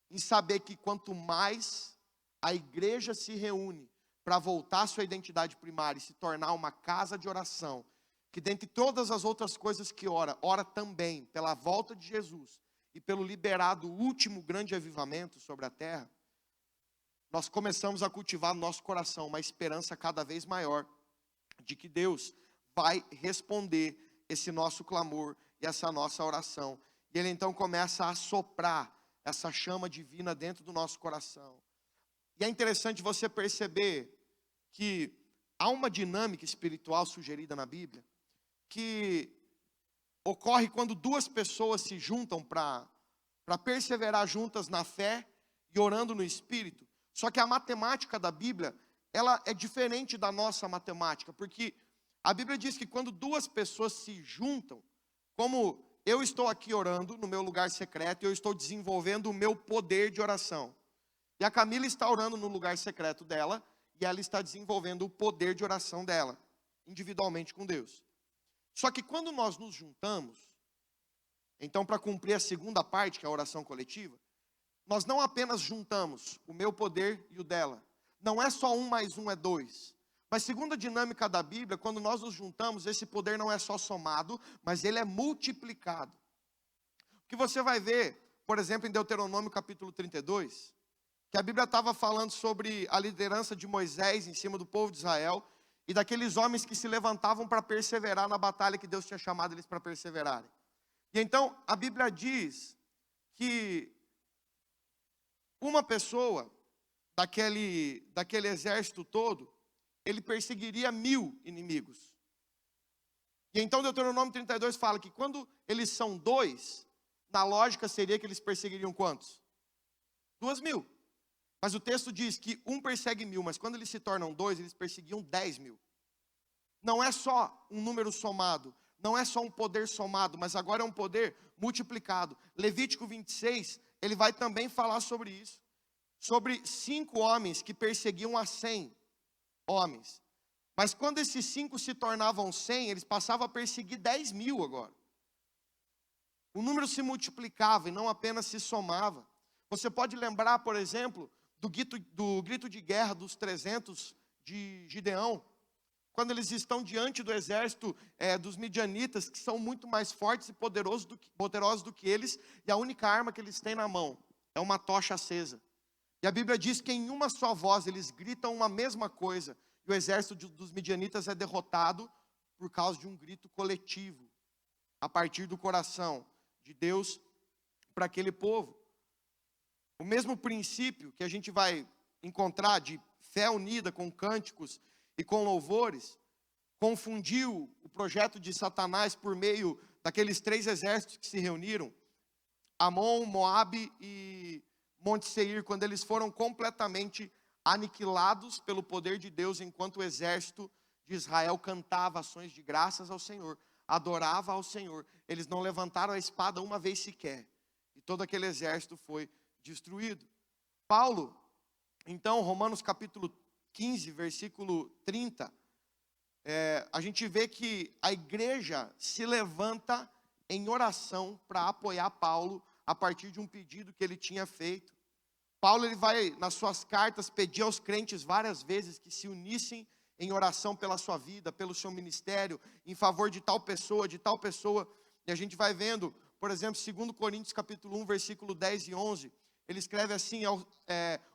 em saber que quanto mais a igreja se reúne para voltar à sua identidade primária e se tornar uma casa de oração, que dentre todas as outras coisas que ora também pela volta de Jesus e pelo liberado último grande avivamento sobre a terra, nós começamos a cultivar no nosso coração uma esperança cada vez maior de que Deus vai responder esse nosso clamor e essa nossa oração. E Ele então começa a soprar essa chama divina dentro do nosso coração. E é interessante você perceber que há uma dinâmica espiritual sugerida na Bíblia, que ocorre quando duas pessoas se juntam para perseverar juntas na fé e orando no Espírito. Só que a matemática da Bíblia, ela é diferente da nossa matemática, porque a Bíblia diz que quando duas pessoas se juntam, como eu estou aqui orando no meu lugar secreto, eu estou desenvolvendo o meu poder de oração. E a Camila está orando no lugar secreto dela, e ela está desenvolvendo o poder de oração dela, individualmente com Deus. Só que quando nós nos juntamos, então para cumprir a segunda parte, que é a oração coletiva, nós não apenas juntamos o meu poder e o dela. Não é só 1 mais 1 é 2. Mas segundo a dinâmica da Bíblia, quando nós nos juntamos, esse poder não é só somado, mas ele é multiplicado. O que você vai ver, por exemplo, em Deuteronômio capítulo 32, que a Bíblia estava falando sobre a liderança de Moisés em cima do povo de Israel, e daqueles homens que se levantavam para perseverar na batalha que Deus tinha chamado eles para perseverarem. E então, a Bíblia diz que uma pessoa daquele exército todo, ele perseguiria 1000 inimigos. E então Deuteronômio 32 fala que quando eles são 2, na lógica seria que eles perseguiriam quantos? 2000. Mas o texto diz que um persegue 1000, mas quando eles se tornam 2, eles perseguiam 10.000. Não é só um número somado, não é só um poder somado, mas agora é um poder multiplicado. Levítico 26, ele vai também falar sobre isso. Sobre 5 homens que perseguiam a 100 homens. Mas quando esses 5 se tornavam 100, eles passavam a perseguir 10.000 agora. O número se multiplicava e não apenas se somava. Você pode lembrar, por exemplo, do grito de guerra dos 300 de Gideão, quando eles estão diante do exército dos midianitas, que são muito mais fortes e poderosos do que eles, e a única arma que eles têm na mão é uma tocha acesa. E a Bíblia diz que em uma só voz eles gritam uma mesma coisa, e o exército dos midianitas é derrotado por causa de um grito coletivo, a partir do coração de Deus para aquele povo. O mesmo princípio que a gente vai encontrar de fé unida com cânticos e com louvores, confundiu o projeto de Satanás por meio daqueles 3 exércitos que se reuniram, Amon, Moabe e Monte Seir, quando eles foram completamente aniquilados pelo poder de Deus, enquanto o exército de Israel cantava ações de graças ao Senhor, adorava ao Senhor. Eles não levantaram a espada uma vez sequer, e todo aquele exército foi destruído. Paulo, então, Romanos capítulo 15, versículo 30, a gente vê que a igreja se levanta em oração para apoiar Paulo a partir de um pedido que ele tinha feito. Paulo, ele vai nas suas cartas pedir aos crentes várias vezes que se unissem em oração pela sua vida, pelo seu ministério, em favor de tal pessoa, e a gente vai vendo, por exemplo, 2 Coríntios capítulo 1, versículo 10 e 11, ele escreve assim,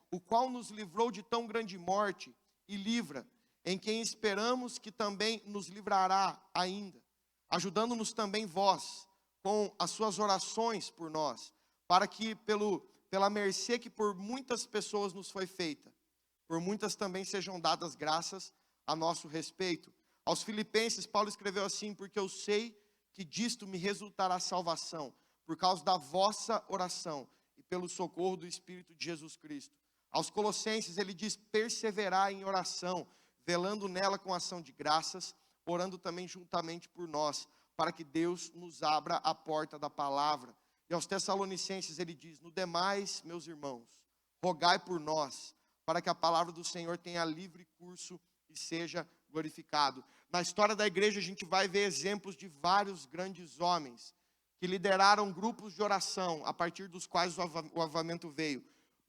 o qual nos livrou de tão grande morte e livra, em quem esperamos que também nos livrará ainda, ajudando-nos também vós, com as suas orações por nós, para que pela mercê que por muitas pessoas nos foi feita, por muitas também sejam dadas graças a nosso respeito. Aos Filipenses, Paulo escreveu assim, porque eu sei que disto me resultará salvação, por causa da vossa oração e pelo socorro do Espírito de Jesus Cristo. Aos Colossenses ele diz, perseverar em oração, velando nela com ação de graças, orando também juntamente por nós, para que Deus nos abra a porta da palavra. E aos Tessalonicenses ele diz, no demais, meus irmãos, rogai por nós, para que a palavra do Senhor tenha livre curso e seja glorificado. Na história da igreja a gente vai ver exemplos de vários grandes homens, que lideraram grupos de oração, a partir dos quais o avivamento veio.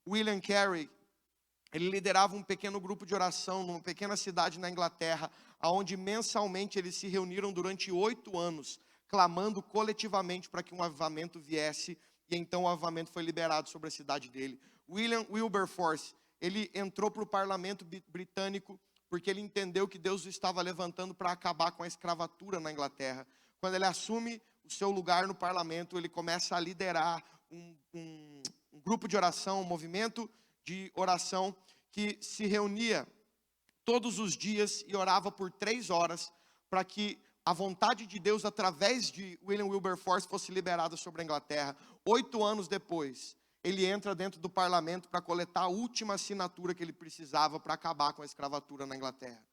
William Carey, Ele liderava um pequeno grupo de oração numa pequena cidade na Inglaterra, onde mensalmente eles se reuniram durante 8 anos, clamando coletivamente para que um avivamento viesse, e então o avivamento foi liberado sobre a cidade dele. William Wilberforce, ele entrou para o parlamento britânico porque ele entendeu que Deus o estava levantando para acabar com a escravatura na Inglaterra. Quando ele assume o seu lugar no parlamento, ele começa a liderar um grupo de oração, um movimento de oração que se reunia todos os dias e orava por 3 horas para que a vontade de Deus através de William Wilberforce fosse liberada sobre a Inglaterra. 8 anos depois, ele entra dentro do parlamento para coletar a última assinatura que ele precisava para acabar com a escravatura na Inglaterra.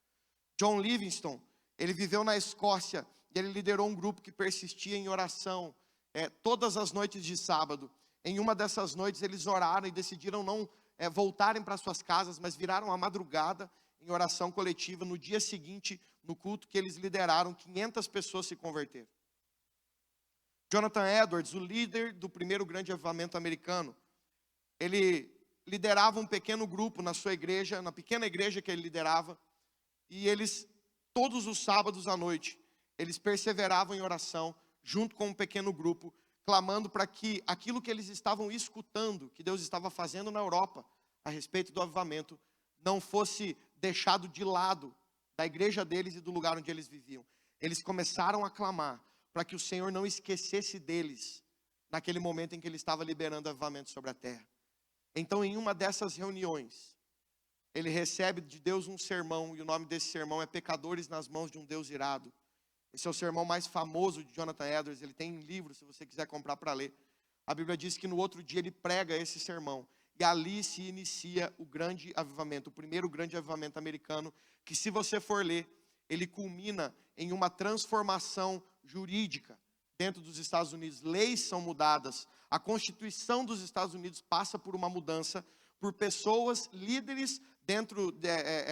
John Livingstone, ele viveu na Escócia e ele liderou um grupo que persistia em oração todas as noites de sábado. Em uma dessas noites eles oraram e decidiram não voltarem para suas casas, mas viraram a madrugada em oração coletiva. No dia seguinte, no culto que eles lideraram, 500 pessoas se converteram. Jonathan Edwards, o líder do primeiro grande avivamento americano, ele liderava um pequeno grupo na sua igreja, na pequena igreja que ele liderava, e eles, todos os sábados à noite, eles perseveravam em oração, junto com um pequeno grupo, clamando para que aquilo que eles estavam escutando, que Deus estava fazendo na Europa, a respeito do avivamento, não fosse deixado de lado da igreja deles e do lugar onde eles viviam. Eles começaram a clamar para que o Senhor não esquecesse deles, naquele momento em que ele estava liberando avivamento sobre a terra. Então, em uma dessas reuniões, ele recebe de Deus um sermão, e o nome desse sermão é Pecadores nas Mãos de um Deus Irado. Esse é o sermão mais famoso de Jonathan Edwards, ele tem em livro, se você quiser comprar para ler. A Bíblia diz que no outro dia ele prega esse sermão, e ali se inicia o grande avivamento, o primeiro grande avivamento americano, que se você for ler, ele culmina em uma transformação jurídica dentro dos Estados Unidos. Leis são mudadas, a Constituição dos Estados Unidos passa por uma mudança, por pessoas, líderes dentro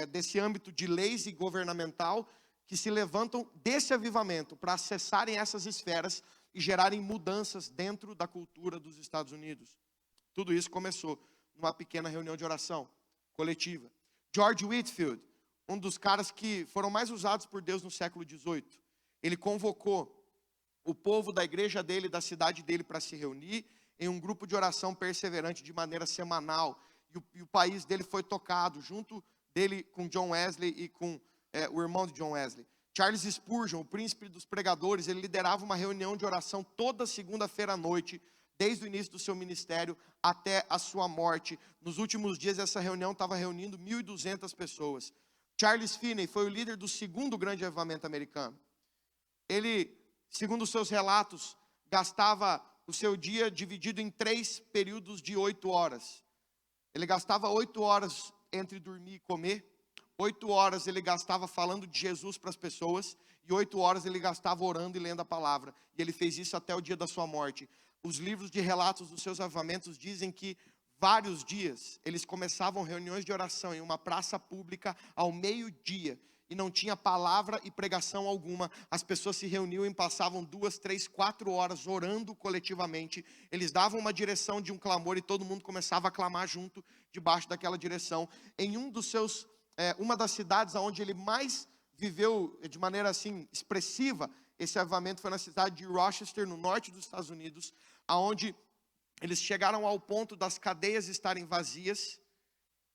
desse âmbito de leis e governamental, que se levantam desse avivamento para acessarem essas esferas e gerarem mudanças dentro da cultura dos Estados Unidos. Tudo isso começou numa pequena reunião de oração coletiva. George Whitefield, um dos caras que foram mais usados por Deus no século XVIII, ele convocou o povo da igreja dele, da cidade dele, para se reunir em um grupo de oração perseverante de maneira semanal. E o país dele foi tocado, junto dele com John Wesley e com o irmão de John Wesley. Charles Spurgeon, o príncipe dos pregadores, ele liderava uma reunião de oração toda segunda-feira à noite, desde o início do seu ministério até a sua morte. Nos últimos dias, essa reunião estava reunindo 1.200 pessoas. Charles Finney foi o líder do segundo grande avivamento americano. Ele, segundo os seus relatos, gastava o seu dia dividido em 3 períodos de 8 horas. Ele gastava 8 horas entre dormir e comer, 8 horas ele gastava falando de Jesus para as pessoas, e 8 horas ele gastava orando e lendo a palavra. E ele fez isso até o dia da sua morte. Os livros de relatos dos seus avivamentos dizem que vários dias eles começavam reuniões de oração em uma praça pública ao meio-dia, e não tinha palavra e pregação alguma. As pessoas se reuniam e passavam 2, 3, 4 horas orando coletivamente. Eles davam uma direção de um clamor e todo mundo começava a clamar junto, debaixo daquela direção. Em uma das cidades onde ele mais viveu de maneira assim expressiva esse avivamento foi na cidade de Rochester, no norte dos Estados Unidos, onde eles chegaram ao ponto das cadeias estarem vazias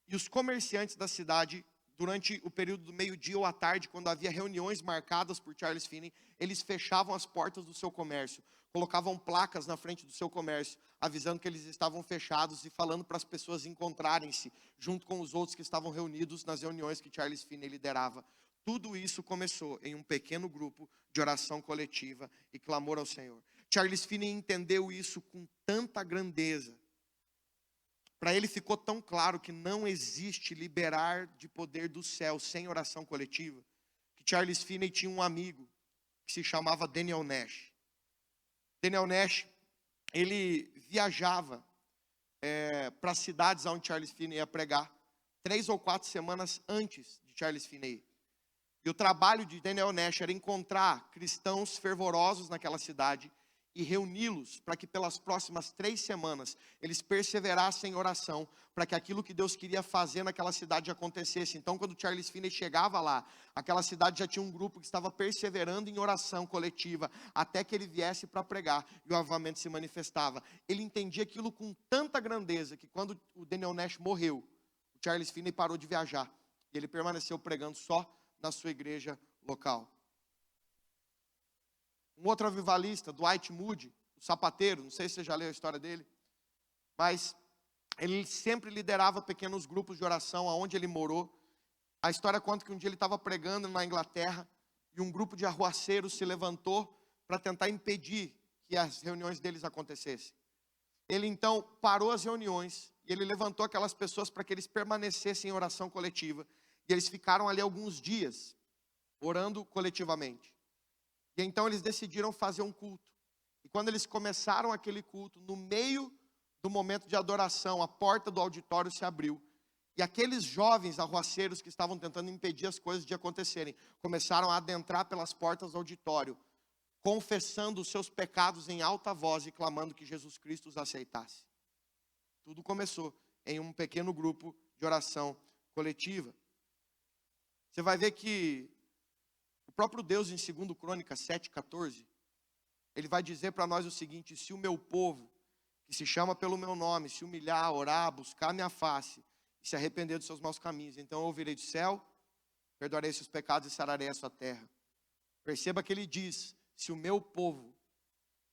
e os comerciantes da cidade, durante o período do meio-dia ou à tarde, quando havia reuniões marcadas por Charles Finney, eles fechavam as portas do seu comércio, colocavam placas na frente do seu comércio, avisando que eles estavam fechados e falando para as pessoas encontrarem-se junto com os outros que estavam reunidos nas reuniões que Charles Finney liderava. Tudo isso começou em um pequeno grupo de oração coletiva e clamor ao Senhor. Charles Finney entendeu isso com tanta grandeza. Para ele ficou tão claro que não existe liberar de poder do céu sem oração coletiva, que Charles Finney tinha um amigo que se chamava Daniel Nash. Daniel Nash, ele viajava para as cidades onde Charles Finney ia pregar, 3 ou 4 semanas antes de Charles Finney. E o trabalho de Daniel Nash era encontrar cristãos fervorosos naquela cidade e reuni-los para que pelas próximas 3 semanas eles perseverassem em oração, para que aquilo que Deus queria fazer naquela cidade acontecesse. Então, quando Charles Finney chegava lá, aquela cidade já tinha um grupo que estava perseverando em oração coletiva, até que ele viesse para pregar, e o avivamento se manifestava. Ele entendia aquilo com tanta grandeza, que quando o Daniel Nash morreu, o Charles Finney parou de viajar, e ele permaneceu pregando só na sua igreja local. Um outro avivalista, Dwight Moody, o sapateiro, não sei se você já leu a história dele, mas ele sempre liderava pequenos grupos de oração aonde ele morou. A história conta que um dia ele estava pregando na Inglaterra e um grupo de arruaceiros se levantou para tentar impedir que as reuniões deles acontecessem. Ele então parou as reuniões e ele levantou aquelas pessoas para que eles permanecessem em oração coletiva. E eles ficaram ali alguns dias orando coletivamente. E então eles decidiram fazer um culto. E quando eles começaram aquele culto, no meio do momento de adoração, a porta do auditório se abriu. E aqueles jovens arruaceiros que estavam tentando impedir as coisas de acontecerem, começaram a adentrar pelas portas do auditório, confessando os seus pecados em alta voz e clamando que Jesus Cristo os aceitasse. Tudo começou em um pequeno grupo de oração coletiva. Você vai ver que o próprio Deus, em 2 Crônicas 7,14, ele vai dizer para nós o seguinte: se o meu povo, que se chama pelo meu nome, se humilhar, orar, buscar minha face, e se arrepender dos seus maus caminhos, então eu ouvirei do céu, perdoarei seus pecados e sararei a sua terra. Perceba que ele diz, se o meu povo,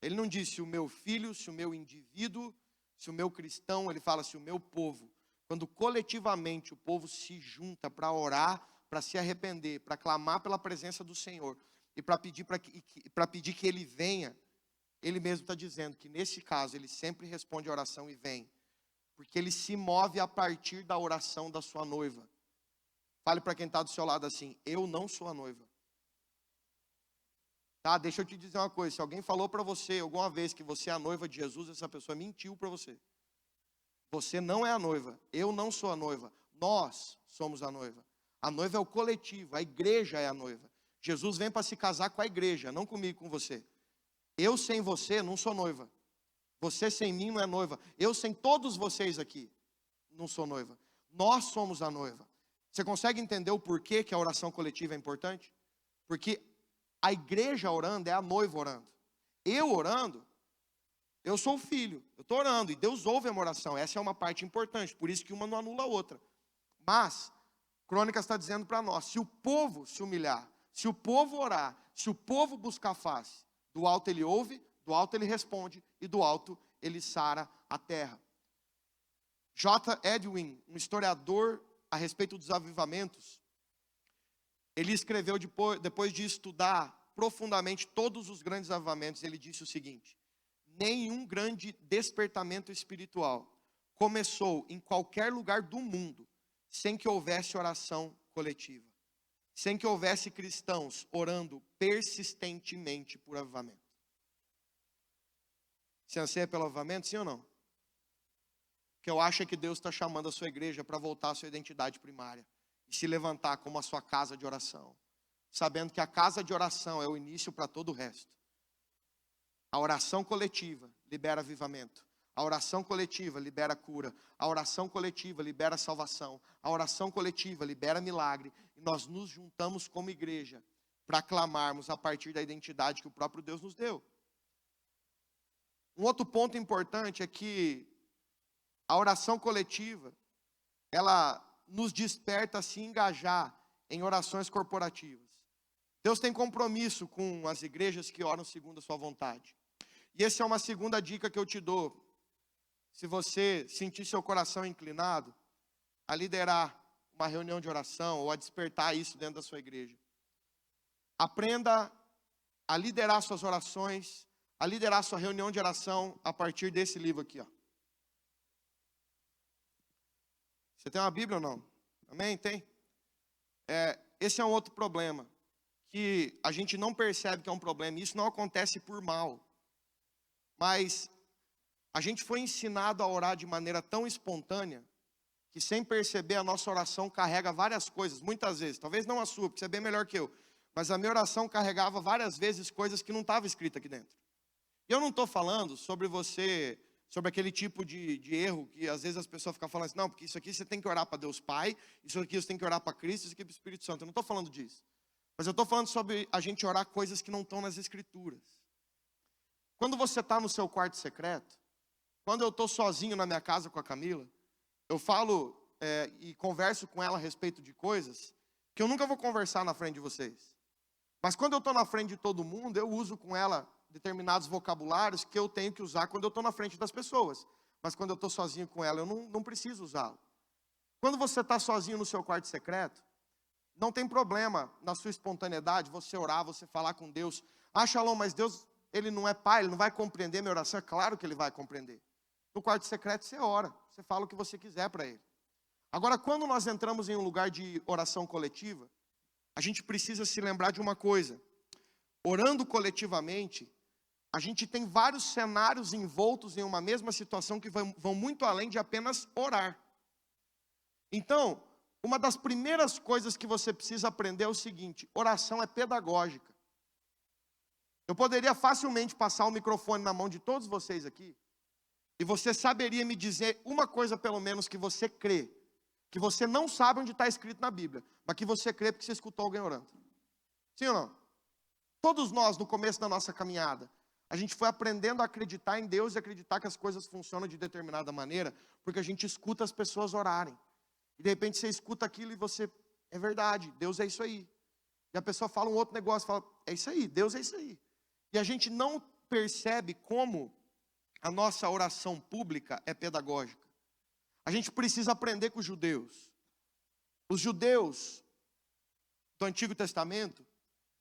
ele não diz se o meu filho, se o meu indivíduo, se o meu cristão, ele fala se o meu povo. Quando coletivamente o povo se junta para orar, para se arrepender, para clamar pela presença do Senhor e para pedir que Ele venha, Ele mesmo está dizendo que nesse caso Ele sempre responde a oração e vem, porque Ele se move a partir da oração da sua noiva. Fale para quem está do seu lado assim: eu não sou a noiva. Tá? Deixa eu te dizer uma coisa: se alguém falou para você alguma vez que você é a noiva de Jesus, essa pessoa mentiu para você. Você não é a noiva, eu não sou a noiva, nós somos a noiva. A noiva é o coletivo, a igreja é a noiva. Jesus vem para se casar com a igreja, não comigo, com você. Eu sem você não sou noiva. Você sem mim não é noiva. Eu sem todos vocês aqui não sou noiva. Nós somos a noiva. Você consegue entender o porquê que a oração coletiva é importante? Porque a igreja orando é a noiva orando. Eu orando, eu sou o filho, eu estou orando e Deus ouve a minha oração. Essa é uma parte importante, por isso que uma não anula a outra. Mas Crônicas está dizendo para nós, se o povo se humilhar, se o povo orar, se o povo buscar a face, do alto ele ouve, do alto ele responde e do alto ele sara a terra. J. Edwin, um historiador a respeito dos avivamentos, ele escreveu depois de estudar profundamente todos os grandes avivamentos, ele disse o seguinte: nenhum grande despertamento espiritual começou em qualquer lugar do mundo sem que houvesse oração coletiva, sem que houvesse cristãos orando persistentemente por avivamento. Você anseia pelo avivamento, sim ou não? O que eu acho é que Deus está chamando a sua igreja para voltar à sua identidade primária e se levantar como a sua casa de oração, sabendo que a casa de oração é o início para todo o resto. A oração coletiva libera avivamento. A oração coletiva libera cura. A oração coletiva libera salvação. A oração coletiva libera milagre. E nós nos juntamos como igreja para clamarmos a partir da identidade que o próprio Deus nos deu. Um outro ponto importante é que a oração coletiva, ela nos desperta a se engajar em orações corporativas. Deus tem compromisso com as igrejas que oram segundo a sua vontade. E essa é uma segunda dica que eu te dou. Se você sentir seu coração inclinado a liderar uma reunião de oração ou a despertar isso dentro da sua igreja, aprenda a liderar suas orações, a liderar sua reunião de oração a partir desse livro aqui, ó. Você tem uma Bíblia ou não? Amém? Tem? Esse é um outro problema, que a gente não percebe que é um problema. Isso não acontece por mal, mas a gente foi ensinado a orar de maneira tão espontânea, que sem perceber a nossa oração carrega várias coisas, muitas vezes, talvez não a sua, porque você é bem melhor que eu, mas a minha oração carregava várias vezes coisas que não estavam escritas aqui dentro. E eu não estou falando sobre você, sobre aquele tipo de erro que às vezes as pessoas ficam falando assim, não, porque isso aqui você tem que orar para Deus Pai, isso aqui você tem que orar para Cristo, isso aqui para o Espírito Santo. Eu não estou falando disso. Mas eu estou falando sobre a gente orar coisas que não estão nas Escrituras. Quando você está no seu quarto secreto, quando eu estou sozinho na minha casa com a Camila, eu falo e converso com ela a respeito de coisas que eu nunca vou conversar na frente de vocês. Mas quando eu estou na frente de todo mundo, eu uso com ela determinados vocabulários que eu tenho que usar quando eu estou na frente das pessoas. Mas quando eu estou sozinho com ela, eu não preciso usá-lo. Quando você está sozinho no seu quarto secreto, não tem problema na sua espontaneidade você orar, você falar com Deus. Ah, Shalom, mas Deus, Ele não é pai, Ele não vai compreender minha oração. É claro que Ele vai compreender. No quarto secreto você ora, você fala o que você quiser para Ele. Agora, quando nós entramos em um lugar de oração coletiva, a gente precisa se lembrar de uma coisa. Orando coletivamente, a gente tem vários cenários envoltos em uma mesma situação que vão muito além de apenas orar. Então, uma das primeiras coisas que você precisa aprender é o seguinte: oração é pedagógica. Eu poderia facilmente passar o microfone na mão de todos vocês aqui, e você saberia me dizer uma coisa pelo menos que você crê, que você não sabe onde está escrito na Bíblia, mas que você crê porque você escutou alguém orando. Sim ou não? Todos nós, no começo da nossa caminhada, a gente foi aprendendo a acreditar em Deus e acreditar que as coisas funcionam de determinada maneira, porque a gente escuta as pessoas orarem. E de repente você escuta aquilo e você, é verdade, Deus é isso aí. E a pessoa fala um outro negócio, fala, é isso aí, Deus é isso aí. E a gente não percebe como a nossa oração pública é pedagógica. A gente precisa aprender com os judeus. Os judeus do Antigo Testamento,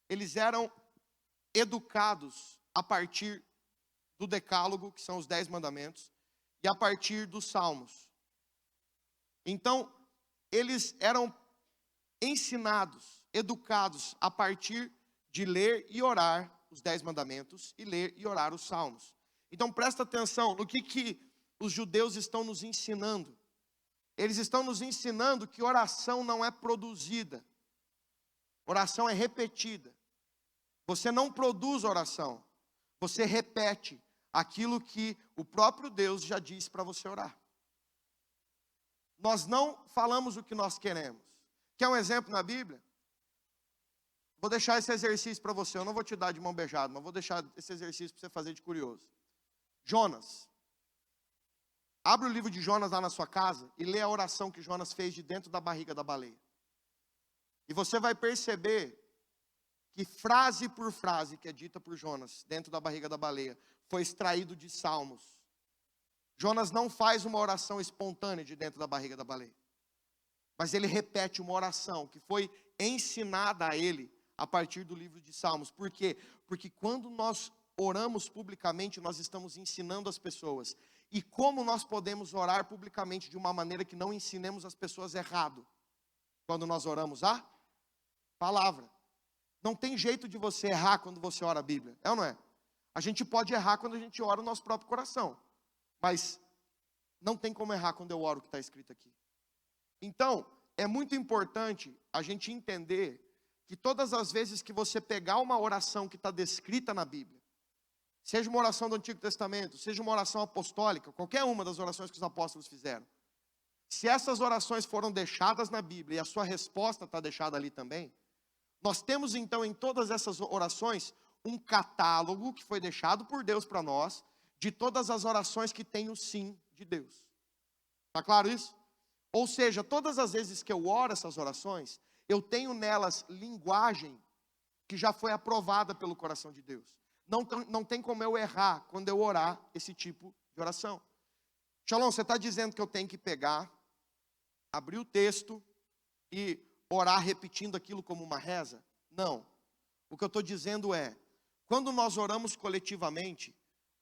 eles eram educados a partir do Decálogo, que são os 10 mandamentos, e a partir dos Salmos. Então, eles eram ensinados, educados a partir de ler e orar os 10 mandamentos e ler e orar os Salmos. Então, presta atenção no que os judeus estão nos ensinando. Eles estão nos ensinando que oração não é produzida. Oração é repetida. Você não produz oração. Você repete aquilo que o próprio Deus já disse para você orar. Nós não falamos o que nós queremos. Quer um exemplo na Bíblia? Vou deixar esse exercício para você. Eu não vou te dar de mão beijada, mas vou deixar esse exercício para você fazer de curioso. Jonas. Abre o livro de Jonas lá na sua casa e lê a oração que Jonas fez de dentro da barriga da baleia. E você vai perceber que frase por frase que é dita por Jonas dentro da barriga da baleia foi extraído de Salmos. Jonas não faz uma oração espontânea de dentro da barriga da baleia. Mas ele repete uma oração que foi ensinada a ele a partir do livro de Salmos. Por quê? Porque quando nós oramos publicamente, nós estamos ensinando as pessoas. E como nós podemos orar publicamente de uma maneira que não ensinemos as pessoas errado? Quando nós oramos a palavra. Não tem jeito de você errar quando você ora a Bíblia, é ou não é? A gente pode errar quando a gente ora o nosso próprio coração. Mas não tem como errar quando eu oro o que está escrito aqui. Então, é muito importante a gente entender que todas as vezes que você pegar uma oração que está descrita na Bíblia, seja uma oração do Antigo Testamento, seja uma oração apostólica, qualquer uma das orações que os apóstolos fizeram, se essas orações foram deixadas na Bíblia e a sua resposta está deixada ali também, nós temos então em todas essas orações um catálogo que foi deixado por Deus para nós, de todas as orações que tem o sim de Deus. Está claro isso? Ou seja, todas as vezes que eu oro essas orações, eu tenho nelas linguagem que já foi aprovada pelo coração de Deus. Não tem como eu errar quando eu orar esse tipo de oração. Shalom, você está dizendo que eu tenho que pegar, abrir o texto e orar repetindo aquilo como uma reza? Não. O que eu estou dizendo é, quando nós oramos coletivamente,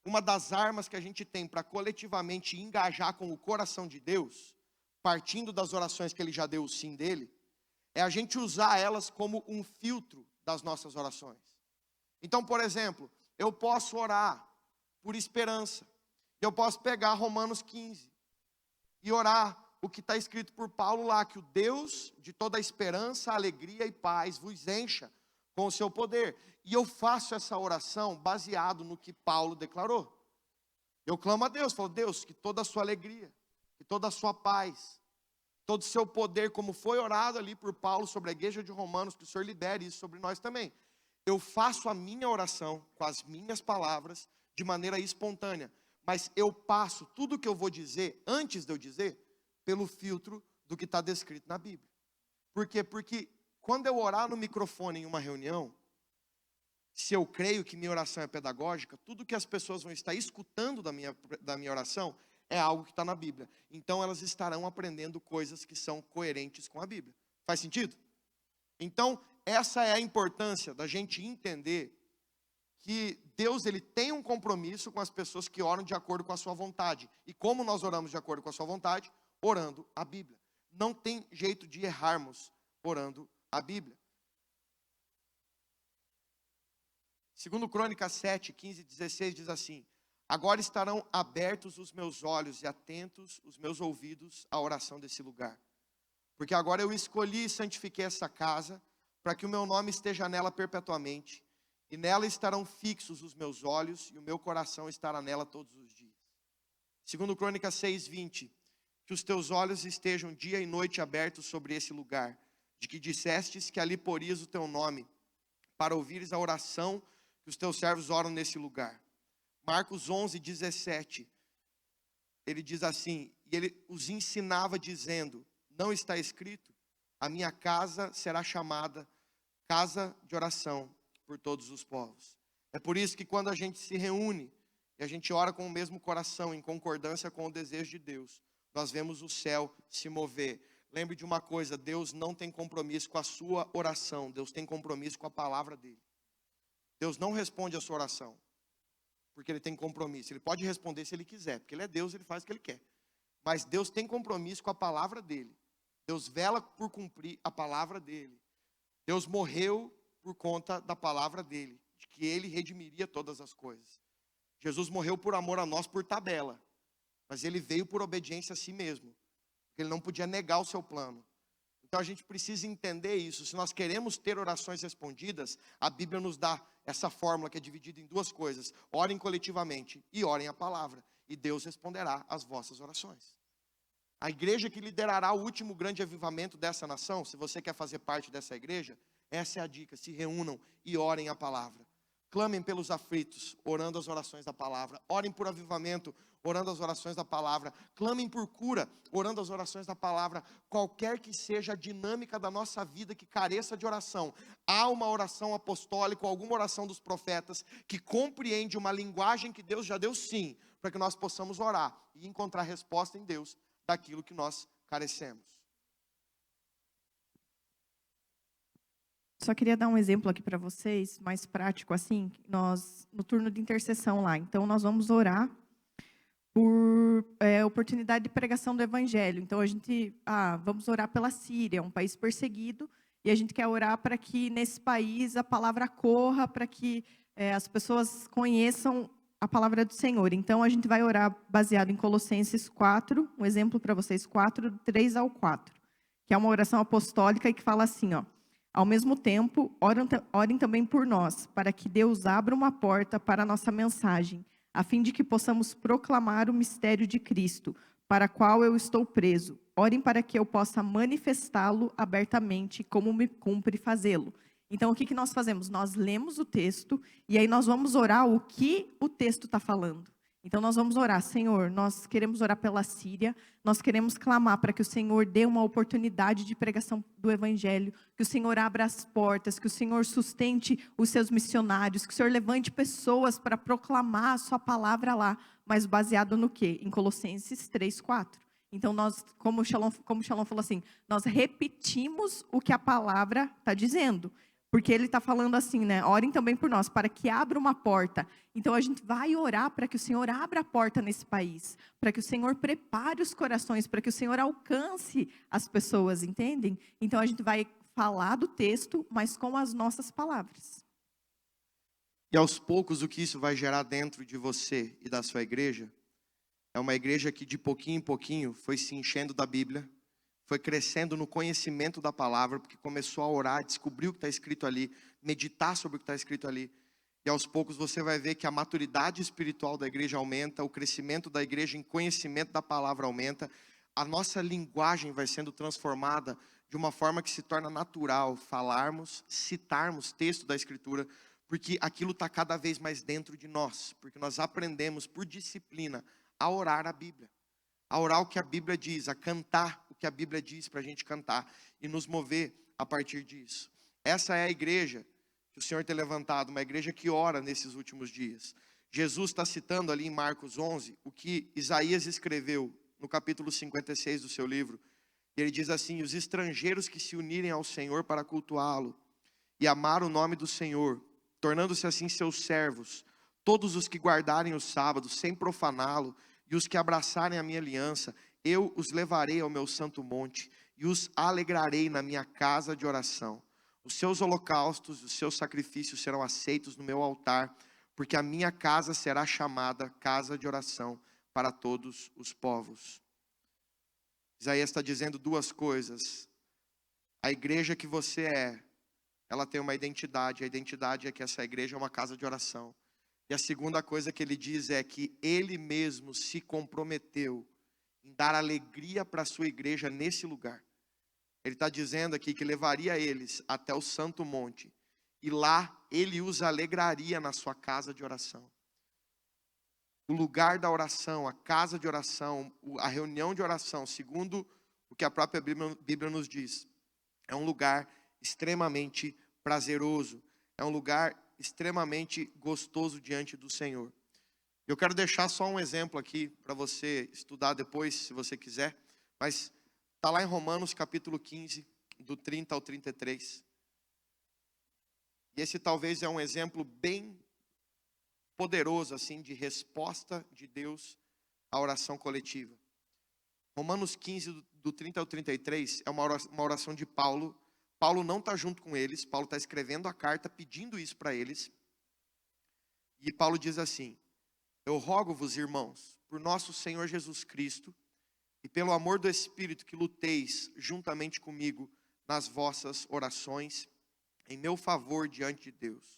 uma das armas que a gente tem para coletivamente engajar com o coração de Deus, partindo das orações que Ele já deu o sim dele, é a gente usar elas como um filtro das nossas orações. Então, por exemplo, eu posso orar por esperança. Eu posso pegar Romanos 15 e orar o que está escrito por Paulo lá, que o Deus de toda a esperança, alegria e paz vos encha com o seu poder. E eu faço essa oração baseado no que Paulo declarou. Eu clamo a Deus, falo, Deus, que toda a sua alegria, que toda a sua paz, todo o seu poder, como foi orado ali por Paulo sobre a igreja de Romanos, que o Senhor libere isso sobre nós também. Eu faço a minha oração com as minhas palavras de maneira espontânea, mas eu passo tudo o que eu vou dizer, antes de eu dizer, pelo filtro do que está descrito na Bíblia. Por quê? Porque quando eu orar no microfone em uma reunião, se eu creio que minha oração é pedagógica, tudo que as pessoas vão estar escutando da minha oração é algo que está na Bíblia. Então elas estarão aprendendo coisas que são coerentes com a Bíblia. Faz sentido? Então, essa é a importância da gente entender que Deus ele tem um compromisso com as pessoas que oram de acordo com a sua vontade. E como nós oramos de acordo com a sua vontade? Orando a Bíblia. Não tem jeito de errarmos orando a Bíblia. Segundo Crônicas 7, 15 e 16 diz assim: agora estarão abertos os meus olhos e atentos os meus ouvidos à oração desse lugar. Porque agora eu escolhi e santifiquei essa casa, para que o meu nome esteja nela perpetuamente, e nela estarão fixos os meus olhos, e o meu coração estará nela todos os dias. Segundo Crônicas 6, 20, que os teus olhos estejam dia e noite abertos sobre esse lugar, de que dissestes que ali porias o teu nome, para ouvires a oração que os teus servos oram nesse lugar. Marcos 11, 17, ele diz assim, e ele os ensinava dizendo, não está escrito, a minha casa será chamada casa de oração por todos os povos. É por isso que quando a gente se reúne, e a gente ora com o mesmo coração, em concordância com o desejo de Deus, nós vemos o céu se mover. Lembre de uma coisa, Deus não tem compromisso com a sua oração, Deus tem compromisso com a palavra dele. Deus não responde a sua oração, porque ele tem compromisso. Ele pode responder se ele quiser, porque ele é Deus, ele faz o que ele quer. Mas Deus tem compromisso com a palavra dele. Deus vela por cumprir a palavra dele. Deus morreu por conta da palavra dele, de que ele redimiria todas as coisas. Jesus morreu por amor a nós por tabela, mas ele veio por obediência a si mesmo, porque ele não podia negar o seu plano. Então a gente precisa entender isso. Se nós queremos ter orações respondidas, a Bíblia nos dá essa fórmula que é dividida em duas coisas. Orem coletivamente e orem a palavra, e Deus responderá às vossas orações. A igreja que liderará o último grande avivamento dessa nação, se você quer fazer parte dessa igreja, essa é a dica, se reúnam e orem a palavra. Clamem pelos aflitos, orando as orações da palavra. Orem por avivamento, orando as orações da palavra. Clamem por cura, orando as orações da palavra. Qualquer que seja a dinâmica da nossa vida que careça de oração, há uma oração apostólica, alguma oração dos profetas, que compreende uma linguagem que Deus já deu sim, para que nós possamos orar e encontrar resposta em Deus daquilo que nós carecemos. Só queria dar um exemplo aqui para vocês, mais prático assim, nós no turno de intercessão lá, então nós vamos orar por oportunidade de pregação do evangelho. Então a gente, vamos orar pela Síria, um país perseguido, e a gente quer orar para que nesse país a palavra corra, para que as pessoas conheçam a palavra do Senhor. Então a gente vai orar baseado em Colossenses 4, um exemplo para vocês, 4, 3 ao 4, que é uma oração apostólica e que fala assim, ó: ao mesmo tempo, orem também por nós, para que Deus abra uma porta para a nossa mensagem, a fim de que possamos proclamar o mistério de Cristo, para a qual eu estou preso. Orem para que eu possa manifestá-lo abertamente, como me cumpre fazê-lo. Então, o que nós fazemos? Nós lemos o texto, e aí nós vamos orar o que o texto está falando. Então, nós vamos orar, Senhor, nós queremos orar pela Síria, nós queremos clamar para que o Senhor dê uma oportunidade de pregação do Evangelho, que o Senhor abra as portas, que o Senhor sustente os seus missionários, que o Senhor levante pessoas para proclamar a sua palavra lá, mas baseado no quê? Em Colossenses 3, 4. Então, nós, como o Shalom falou assim, nós repetimos o que a palavra está dizendo. Porque ele está falando assim, né? Orem também por nós, para que abra uma porta. Então a gente vai orar para que o Senhor abra a porta nesse país, para que o Senhor prepare os corações, para que o Senhor alcance as pessoas, entendem? Então a gente vai falar do texto, mas com as nossas palavras. E aos poucos o que isso vai gerar dentro de você e da sua igreja, é uma igreja que de pouquinho em pouquinho foi se enchendo da Bíblia, foi crescendo no conhecimento da palavra, porque começou a orar, descobriu o que está escrito ali, meditar sobre o que está escrito ali. E aos poucos você vai ver que a maturidade espiritual da igreja aumenta, o crescimento da igreja em conhecimento da palavra aumenta, a nossa linguagem vai sendo transformada de uma forma que se torna natural falarmos, citarmos texto da Escritura, porque aquilo está cada vez mais dentro de nós, porque nós aprendemos por disciplina a orar a Bíblia, a orar o que a Bíblia diz, a cantar o que a Bíblia diz para a gente cantar e nos mover a partir disso. Essa é a igreja que o Senhor tem levantado, uma igreja que ora nesses últimos dias. Jesus está citando ali em Marcos 11 o que Isaías escreveu no capítulo 56 do seu livro. E ele diz assim: os estrangeiros que se unirem ao Senhor para cultuá-lo e amar o nome do Senhor, tornando-se assim seus servos, todos os que guardarem o sábado sem profaná-lo e os que abraçarem a minha aliança, eu os levarei ao meu santo monte e os alegrarei na minha casa de oração. Os seus holocaustos, os seus sacrifícios serão aceitos no meu altar, porque a minha casa será chamada casa de oração para todos os povos. Isaías está dizendo duas coisas. A igreja que você é, ela tem uma identidade. A identidade é que essa igreja é uma casa de oração. E a segunda coisa que ele diz é que ele mesmo se comprometeu em dar alegria para a sua igreja nesse lugar. Ele está dizendo aqui que levaria eles até o santo monte. E lá ele os alegraria na sua casa de oração. O lugar da oração, a casa de oração, a reunião de oração, segundo o que a própria Bíblia nos diz, é um lugar extremamente prazeroso, é um lugar extremamente gostoso diante do Senhor. Eu quero deixar só um exemplo aqui para você estudar depois, se você quiser, mas está lá em Romanos capítulo 15, do 30 ao 33. E esse talvez é um exemplo bem poderoso assim de resposta de Deus à oração coletiva. Romanos 15, do 30 ao 33, é uma oração de Paulo. Paulo não está junto com eles, Paulo está escrevendo a carta pedindo isso para eles. E Paulo diz assim: eu rogo-vos, irmãos, por nosso Senhor Jesus Cristo, e pelo amor do Espírito, que luteis juntamente comigo nas vossas orações, em meu favor diante de Deus.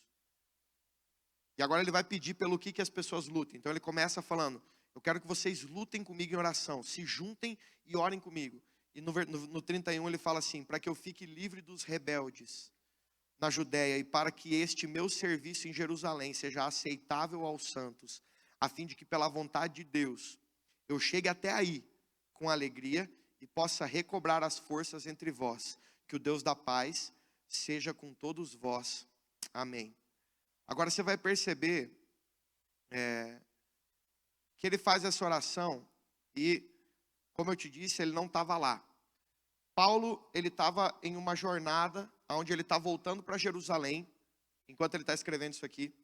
E agora ele vai pedir pelo que as pessoas lutem. Então ele começa falando: eu quero que vocês lutem comigo em oração, se juntem e orem comigo. E no 31 ele fala assim: para que eu fique livre dos rebeldes na Judéia, e para que este meu serviço em Jerusalém seja aceitável aos santos, a fim de que pela vontade de Deus eu chegue até aí com alegria e possa recobrar as forças entre vós. Que o Deus da paz seja com todos vós. Amém. Agora você vai perceber que ele faz essa oração e, como eu te disse, ele não estava lá. Paulo, ele estava em uma jornada onde ele está voltando para Jerusalém, enquanto ele está escrevendo isso aqui.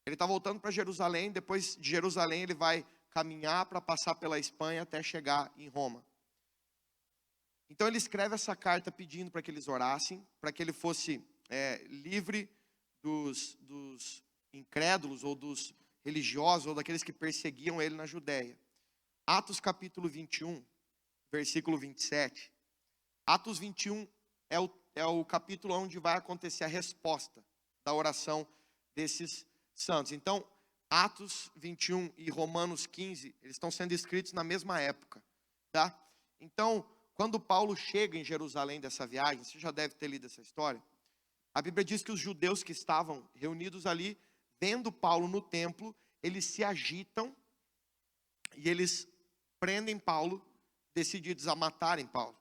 Ele está voltando para Jerusalém, depois de Jerusalém ele vai caminhar para passar pela Espanha até chegar em Roma. Então ele escreve essa carta pedindo para que eles orassem, para que ele fosse livre dos incrédulos ou dos religiosos ou daqueles que perseguiam ele na Judéia. Atos capítulo 21, versículo 27. Atos 21 é o capítulo onde vai acontecer a resposta da oração desses santos. Então, Atos 21 e Romanos 15, eles estão sendo escritos na mesma época, tá? Então, quando Paulo chega em Jerusalém dessa viagem, você já deve ter lido essa história, a Bíblia diz que os judeus que estavam reunidos ali, vendo Paulo no templo, eles se agitam e eles prendem Paulo, decididos a matarem Paulo.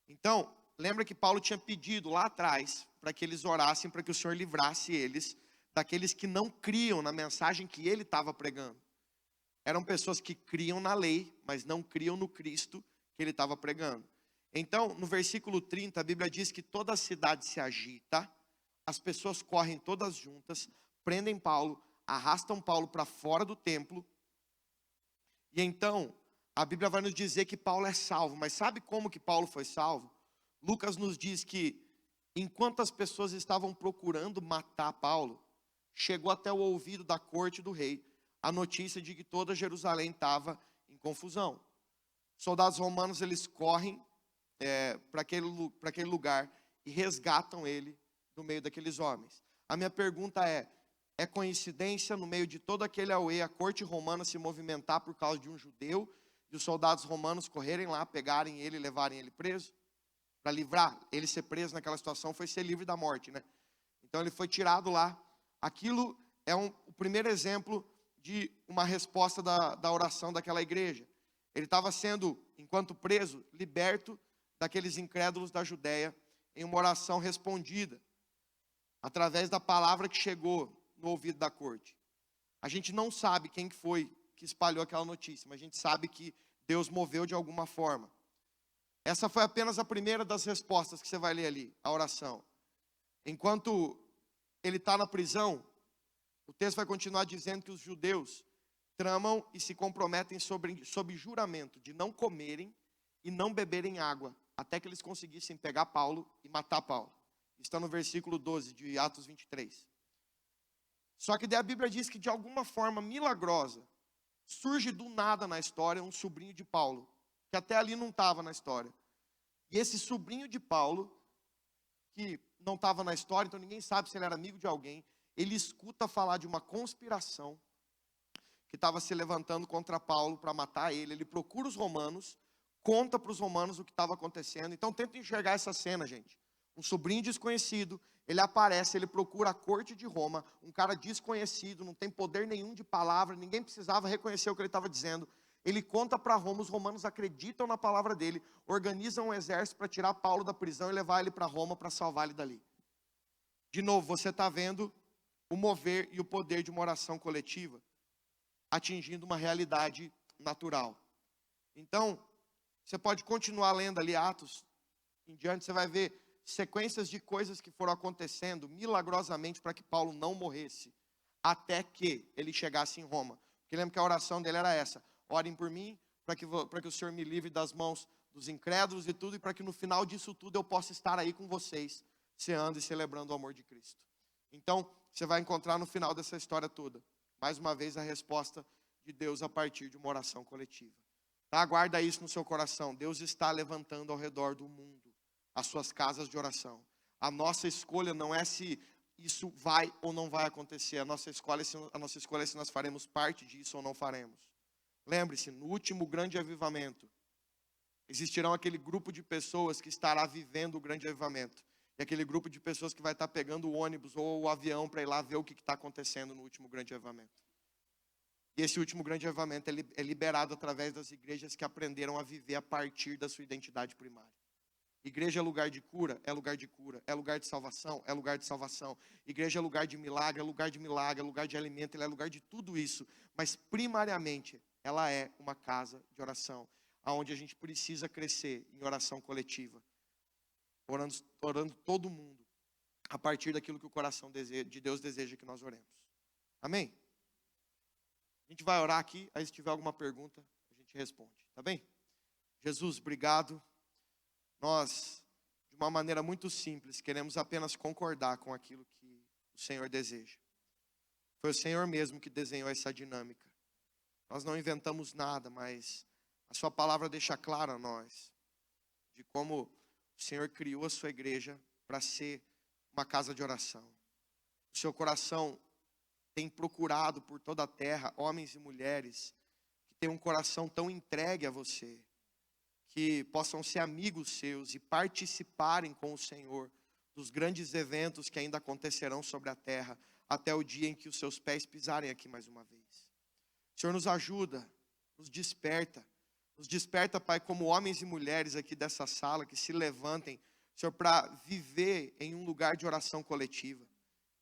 Então, lembra que Paulo tinha pedido lá atrás para que eles orassem, para que o Senhor livrasse eles daqueles que não criam na mensagem que ele estava pregando. Eram pessoas que criam na lei, mas não criam no Cristo que ele estava pregando. Então, no versículo 30, a Bíblia diz que toda a cidade se agita, as pessoas correm todas juntas, prendem Paulo, arrastam Paulo para fora do templo, e então a Bíblia vai nos dizer que Paulo é salvo. Mas sabe como que Paulo foi salvo? Lucas nos diz que enquanto as pessoas estavam procurando matar Paulo, chegou até o ouvido da corte do rei a notícia de que toda Jerusalém estava em confusão. Soldados romanos, eles correm para aquele lugar e resgatam ele no meio daqueles homens. A minha pergunta é coincidência no meio de todo aquele auê, a corte romana se movimentar por causa de um judeu e os soldados romanos correrem lá, pegarem ele e levarem ele preso? Para livrar ele ser preso naquela situação foi ser livre da morte, né? Então ele foi tirado lá. Aquilo é o primeiro exemplo de uma resposta da oração daquela igreja. Ele estava sendo, enquanto preso, liberto daqueles incrédulos da Judéia em uma oração respondida, através da palavra que chegou no ouvido da corte. A gente não sabe quem que foi que espalhou aquela notícia, mas a gente sabe que Deus moveu de alguma forma. Essa foi apenas a primeira das respostas que você vai ler ali, a oração. Enquanto ele está na prisão, o texto vai continuar dizendo que os judeus tramam e se comprometem sob juramento de não comerem e não beberem água, até que eles conseguissem pegar Paulo e matar Paulo. Está no versículo 12 de Atos 23. Só que daí a Bíblia diz que de alguma forma milagrosa, surge do nada na história um sobrinho de Paulo, que até ali não estava na história. E esse sobrinho de Paulo, que não estava na história, então ninguém sabe se ele era amigo de alguém, ele escuta falar de uma conspiração que estava se levantando contra Paulo para matar ele. Ele procura os romanos, conta para os romanos o que estava acontecendo. Então tenta enxergar essa cena, gente. Um sobrinho desconhecido, ele aparece, ele procura a corte de Roma, um cara desconhecido, não tem poder nenhum de palavra, ninguém precisava reconhecer o que ele estava dizendo. Ele conta para Roma, os romanos acreditam na palavra dele, organizam um exército para tirar Paulo da prisão e levar ele para Roma para salvar ele dali. De novo, você está vendo o mover e o poder de uma oração coletiva atingindo uma realidade natural. Então, você pode continuar lendo ali Atos, em diante você vai ver sequências de coisas que foram acontecendo milagrosamente para que Paulo não morresse, até que ele chegasse em Roma. Porque lembra que a oração dele era essa: orem por mim, para que o Senhor me livre das mãos dos incrédulos e tudo, e para que no final disso tudo eu possa estar aí com vocês, ceando e celebrando o amor de Cristo. Então, você vai encontrar no final dessa história toda, mais uma vez, a resposta de Deus a partir de uma oração coletiva. Tá? Guarda isso no seu coração. Deus está levantando ao redor do mundo as suas casas de oração. A nossa escolha não é se isso vai ou não vai acontecer. A nossa escolha é se nós faremos parte disso ou não faremos. Lembre-se, no último grande avivamento, existirão aquele grupo de pessoas que estará vivendo o grande avivamento. E aquele grupo de pessoas que vai estar pegando o ônibus ou o avião para ir lá ver o que está acontecendo no último grande avivamento. E esse último grande avivamento é liberado através das igrejas que aprenderam a viver a partir da sua identidade primária. Igreja é lugar de cura, é lugar de cura. É lugar de salvação, é lugar de salvação. Igreja é lugar de milagre, é lugar de milagre, é lugar de alimento, ela é lugar de tudo isso. Mas primariamente, ela é uma casa de oração, onde a gente precisa crescer em oração coletiva. Orando todo mundo, a partir daquilo que o coração de Deus deseja que nós oremos. Amém? A gente vai orar aqui, aí se tiver alguma pergunta, a gente responde, tá bem? Jesus, obrigado. Nós, de uma maneira muito simples, queremos apenas concordar com aquilo que o Senhor deseja. Foi o Senhor mesmo que desenhou essa dinâmica. Nós não inventamos nada, mas a sua palavra deixa claro a nós de como o Senhor criou a sua igreja para ser uma casa de oração. O seu coração tem procurado por toda a terra homens e mulheres que têm um coração tão entregue a você, que possam ser amigos seus e participarem com o Senhor dos grandes eventos que ainda acontecerão sobre a terra, até o dia em que os seus pés pisarem aqui mais uma vez. O Senhor nos ajuda, nos desperta, Pai, como homens e mulheres aqui dessa sala, que se levantem, Senhor, para viver em um lugar de oração coletiva.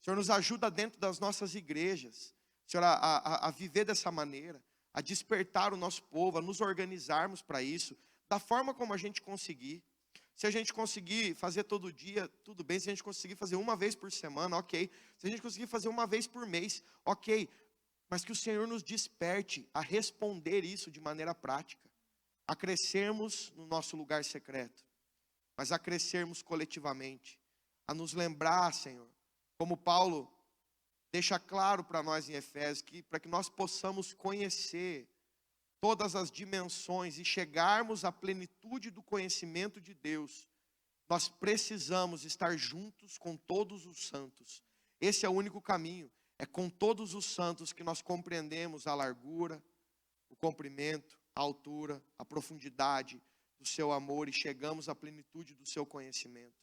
O Senhor nos ajuda dentro das nossas igrejas, Senhor, a viver dessa maneira, a despertar o nosso povo, a nos organizarmos para isso, da forma como a gente conseguir. Se a gente conseguir fazer todo dia, tudo bem. Se a gente conseguir fazer uma vez por semana, ok. Se a gente conseguir fazer uma vez por mês, ok. Mas que o Senhor nos desperte a responder isso de maneira prática, a crescermos no nosso lugar secreto, mas a crescermos coletivamente, a nos lembrar, Senhor, como Paulo deixa claro para nós em Efésios, que para que nós possamos conhecer todas as dimensões e chegarmos à plenitude do conhecimento de Deus, Nós precisamos estar juntos com todos os santos. Esse é o único caminho. É com todos os santos que nós compreendemos a largura, o comprimento, a altura, a profundidade do seu amor e chegamos à plenitude do seu conhecimento.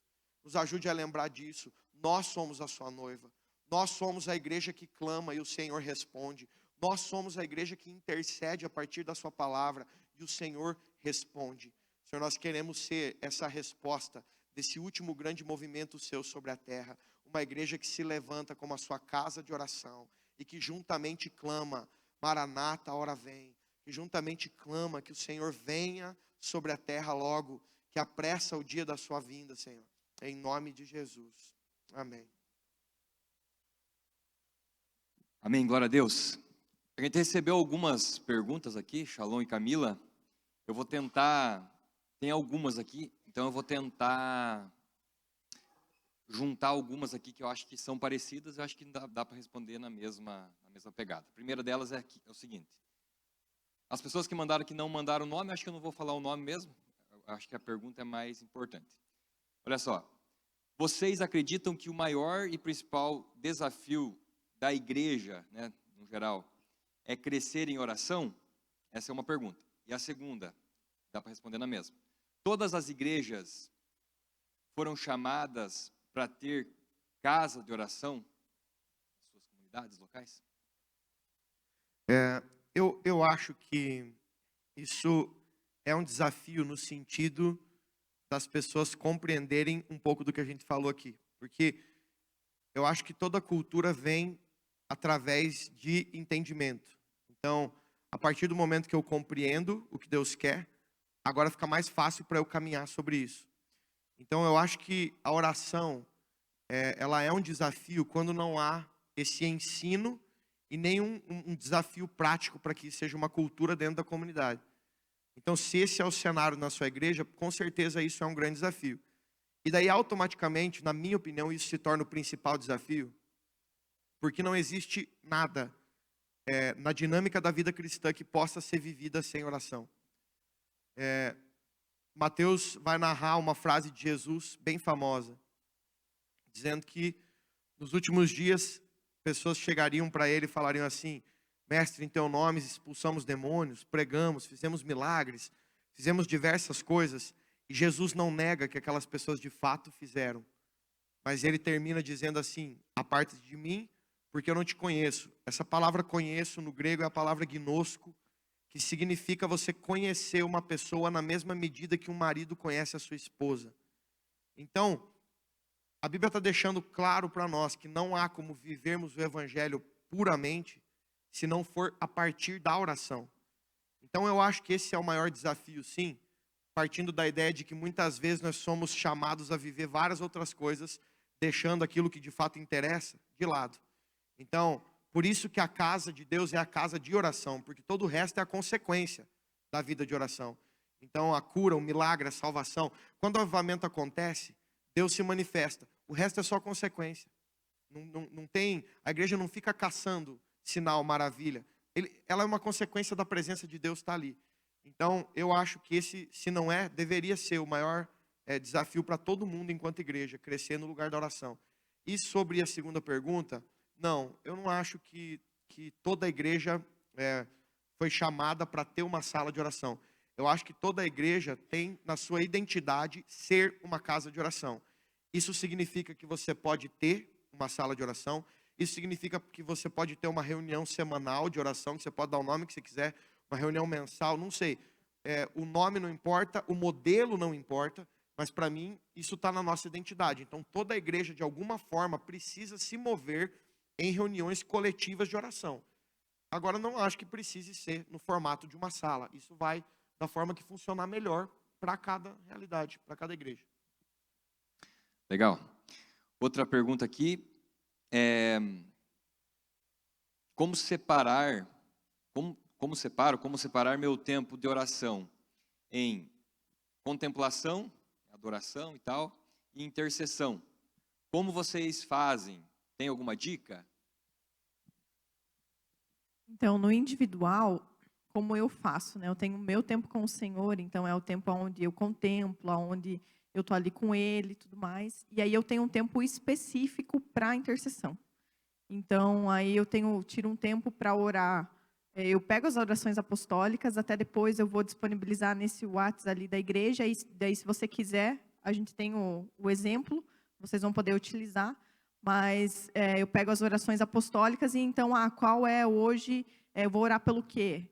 Nos ajude a lembrar disso. Nós somos a sua noiva. Nós somos a igreja que clama e o Senhor responde. Nós somos a igreja que intercede a partir da sua palavra e o Senhor responde. Senhor, nós queremos ser essa resposta desse último grande movimento seu sobre a terra. Uma igreja que se levanta como a sua casa de oração e que juntamente clama, Maranata, a hora vem. Que juntamente clama que o Senhor venha sobre a terra logo, que apressa o dia da sua vinda, Senhor. Em nome de Jesus. Amém. Amém, glória a Deus. A gente recebeu algumas perguntas aqui, Shalom e Camila. Eu vou tentar, tem algumas aqui, então eu vou tentar juntar algumas aqui que eu acho que são parecidas, eu acho que dá para responder na mesma pegada. A primeira delas é o seguinte: as pessoas que mandaram que não mandaram o nome, acho que eu não vou falar o nome mesmo, acho que a pergunta é mais importante. Olha só, vocês acreditam que o maior e principal desafio da igreja, né, no geral, é crescer em oração? Essa é uma pergunta. E a segunda, dá para responder na mesma. Todas as igrejas foram chamadas para ter casa de oração em suas comunidades locais? Eu acho que isso é um desafio no sentido das pessoas compreenderem um pouco do que a gente falou aqui. Porque eu acho que toda cultura vem através de entendimento. Então, a partir do momento que eu compreendo o que Deus quer, agora fica mais fácil para eu caminhar sobre isso. Então, eu acho que a oração, ela é um desafio quando não há esse ensino e nem um desafio prático para que seja uma cultura dentro da comunidade. Então, se esse é o cenário na sua igreja, com certeza isso é um grande desafio. E daí, automaticamente, na minha opinião, isso se torna o principal desafio, porque não existe nada na dinâmica da vida cristã que possa ser vivida sem oração. Mateus vai narrar uma frase de Jesus bem famosa, dizendo que nos últimos dias pessoas chegariam para ele e falariam assim: mestre, em teu nome expulsamos demônios, pregamos, fizemos milagres, fizemos diversas coisas, e Jesus não nega que aquelas pessoas de fato fizeram, mas ele termina dizendo assim: aparta-te de mim, porque eu não te conheço. Essa palavra conheço no grego é a palavra gnosko, que significa você conhecer uma pessoa na mesma medida que um marido conhece a sua esposa. Então, a Bíblia está deixando claro para nós que não há como vivermos o Evangelho puramente se não for a partir da oração. Então, eu acho que esse é o maior desafio, sim, partindo da ideia de que muitas vezes nós somos chamados a viver várias outras coisas, deixando aquilo que de fato interessa de lado. Então, por isso que a casa de Deus é a casa de oração, porque todo o resto é a consequência da vida de oração. Então, a cura, o milagre, a salvação, quando o avivamento acontece, Deus se manifesta. O resto é só consequência. Não tem, a igreja não fica caçando sinal, maravilha. Ela é uma consequência da presença de Deus estar ali. Então, eu acho que esse, se não é, deveria ser o maior desafio para todo mundo enquanto igreja, crescer no lugar da oração. E sobre a segunda pergunta, não, eu não acho que toda a igreja foi chamada para ter uma sala de oração. Eu acho que toda a igreja tem na sua identidade ser uma casa de oração. Isso significa que você pode ter uma sala de oração, isso significa que você pode ter uma reunião semanal de oração, que você pode dar o nome que você quiser, uma reunião mensal, não sei. O nome não importa, o modelo não importa, mas para mim isso está na nossa identidade. Então toda a igreja de alguma forma precisa se mover em reuniões coletivas de oração. Agora não acho que precise ser no formato de uma sala. Isso vai da forma que funcionar melhor para cada realidade, para cada igreja. Legal. Outra pergunta aqui é: como separar meu tempo de oração em contemplação, adoração e tal, e intercessão? Como vocês fazem? Tem alguma dica? Então, no individual, como eu faço, né? Eu tenho o meu tempo com o Senhor, então é o tempo onde eu contemplo, onde eu estou ali com ele e tudo mais. E aí eu tenho um tempo específico para a intercessão. Então, aí eu tiro um tempo para orar. Eu pego as orações apostólicas, até depois eu vou disponibilizar nesse WhatsApp ali da igreja. E daí, se você quiser, a gente tem o exemplo, vocês vão poder utilizar. Mas eu pego as orações apostólicas e então, qual é hoje? Eu vou orar pelo quê?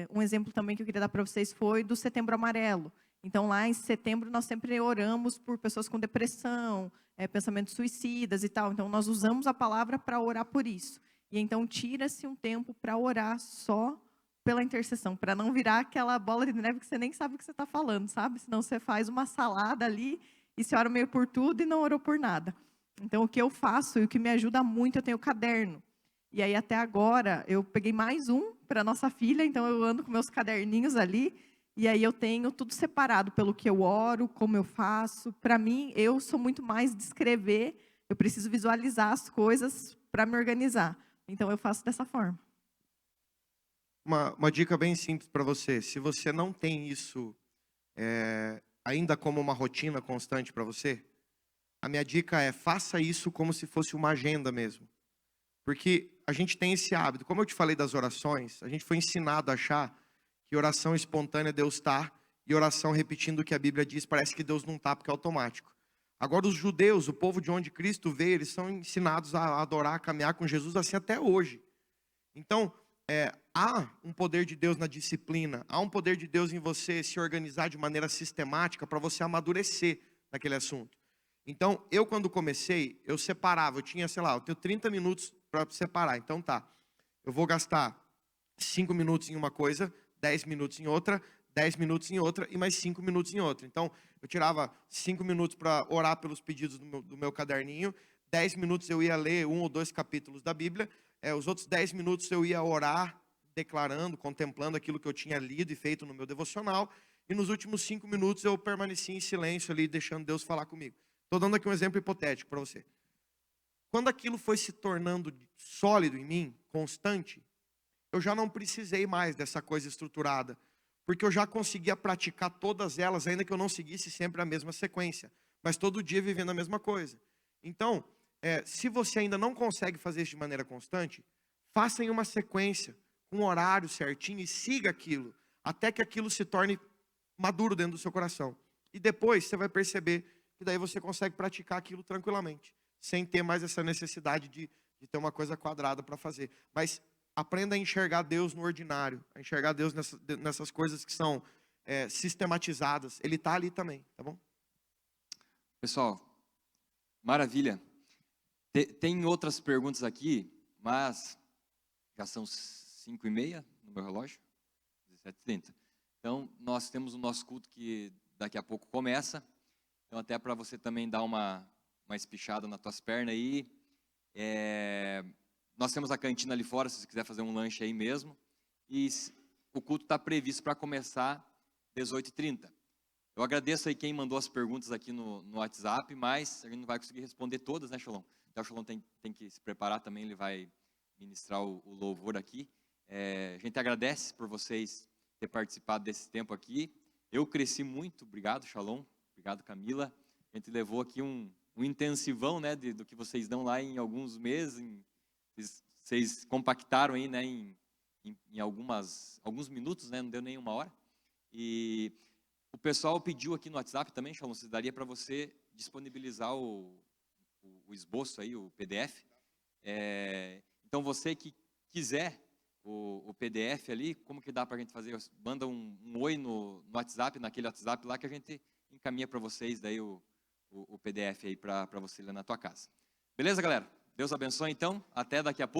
Um exemplo também que eu queria dar para vocês foi do Setembro Amarelo. Então, lá em setembro, nós sempre oramos por pessoas com depressão, pensamentos suicidas e tal. Então, nós usamos a palavra para orar por isso. E então, tira-se um tempo para orar só pela intercessão, para não virar aquela bola de neve que você nem sabe o que você está falando, sabe? Senão você faz uma salada ali e você ora meio por tudo e não orou por nada. Então, o que eu faço e o que me ajuda muito, eu tenho o caderno. E aí, até agora, eu peguei mais um para nossa filha, então eu ando com meus caderninhos ali. E aí eu tenho tudo separado pelo que eu oro, como eu faço. Para mim, eu sou muito mais de escrever. Eu preciso visualizar as coisas para me organizar. Então, eu faço dessa forma. Uma dica bem simples para você. Se você não tem isso ainda como uma rotina constante para você, a minha dica é faça isso como se fosse uma agenda mesmo. Porque a gente tem esse hábito. Como eu te falei das orações, a gente foi ensinado a achar que oração espontânea Deus está, e oração repetindo o que a Bíblia diz, parece que Deus não está, porque é automático. Agora os judeus, o povo de onde Cristo veio, eles são ensinados a adorar, a caminhar com Jesus assim até hoje. Então, há um poder de Deus na disciplina, há um poder de Deus em você se organizar de maneira sistemática para você amadurecer naquele assunto. Então, eu quando comecei, eu separava, eu tinha, sei lá, eu tenho 30 minutos para separar. Então tá, eu vou gastar 5 minutos em uma coisa, 10 minutos em outra, 10 minutos em outra e mais 5 minutos em outra. Então, eu tirava 5 minutos para orar pelos pedidos do meu caderninho, 10 minutos eu ia ler 1 ou 2 capítulos da Bíblia, os outros 10 minutos eu ia orar, declarando, contemplando aquilo que eu tinha lido e feito no meu devocional, e nos últimos 5 minutos eu permaneci em silêncio ali, deixando Deus falar comigo. Estou dando aqui um exemplo hipotético para você. Quando aquilo foi se tornando sólido em mim, constante, eu já não precisei mais dessa coisa estruturada, porque eu já conseguia praticar todas elas, ainda que eu não seguisse sempre a mesma sequência, mas todo dia vivendo a mesma coisa. Então, se você ainda não consegue fazer isso de maneira constante, faça em uma sequência, com um horário certinho e siga aquilo, até que aquilo se torne maduro dentro do seu coração. E depois você vai perceber que daí você consegue praticar aquilo tranquilamente, sem ter mais essa necessidade de ter uma coisa quadrada para fazer. Mas aprenda a enxergar Deus no ordinário, a enxergar Deus nessas coisas que são sistematizadas. Ele está ali também, tá bom? Pessoal, maravilha. Tem outras perguntas aqui, mas já são 5h30 no meu relógio, 17h30. Então, nós temos o nosso culto que daqui a pouco começa. Então, até para você também dar uma espichada nas tuas pernas aí. Nós temos a cantina ali fora, se você quiser fazer um lanche aí mesmo. E o culto está previsto para começar 18h30. Eu agradeço aí quem mandou as perguntas aqui no WhatsApp, mas a gente não vai conseguir responder todas, né, Shalom? Então, o Shalom tem que se preparar também, ele vai ministrar o louvor aqui. A gente agradece por vocês terem participado desse tempo aqui. Eu cresci muito, obrigado, Shalom. Obrigado, Camila. A gente levou aqui um intensivão, né, do que vocês dão lá em alguns meses. Vocês compactaram aí, né, em alguns minutos, né, não deu nem 1 hora. E o pessoal pediu aqui no WhatsApp também, Shalom, se daria para você disponibilizar o esboço aí, o PDF. Então, você que quiser o PDF ali, como que dá para a gente fazer? Manda um oi no WhatsApp, naquele WhatsApp lá que a gente encaminha para vocês daí o PDF aí para você ler na tua casa. Beleza, galera? Deus abençoe então. Até daqui a pouco.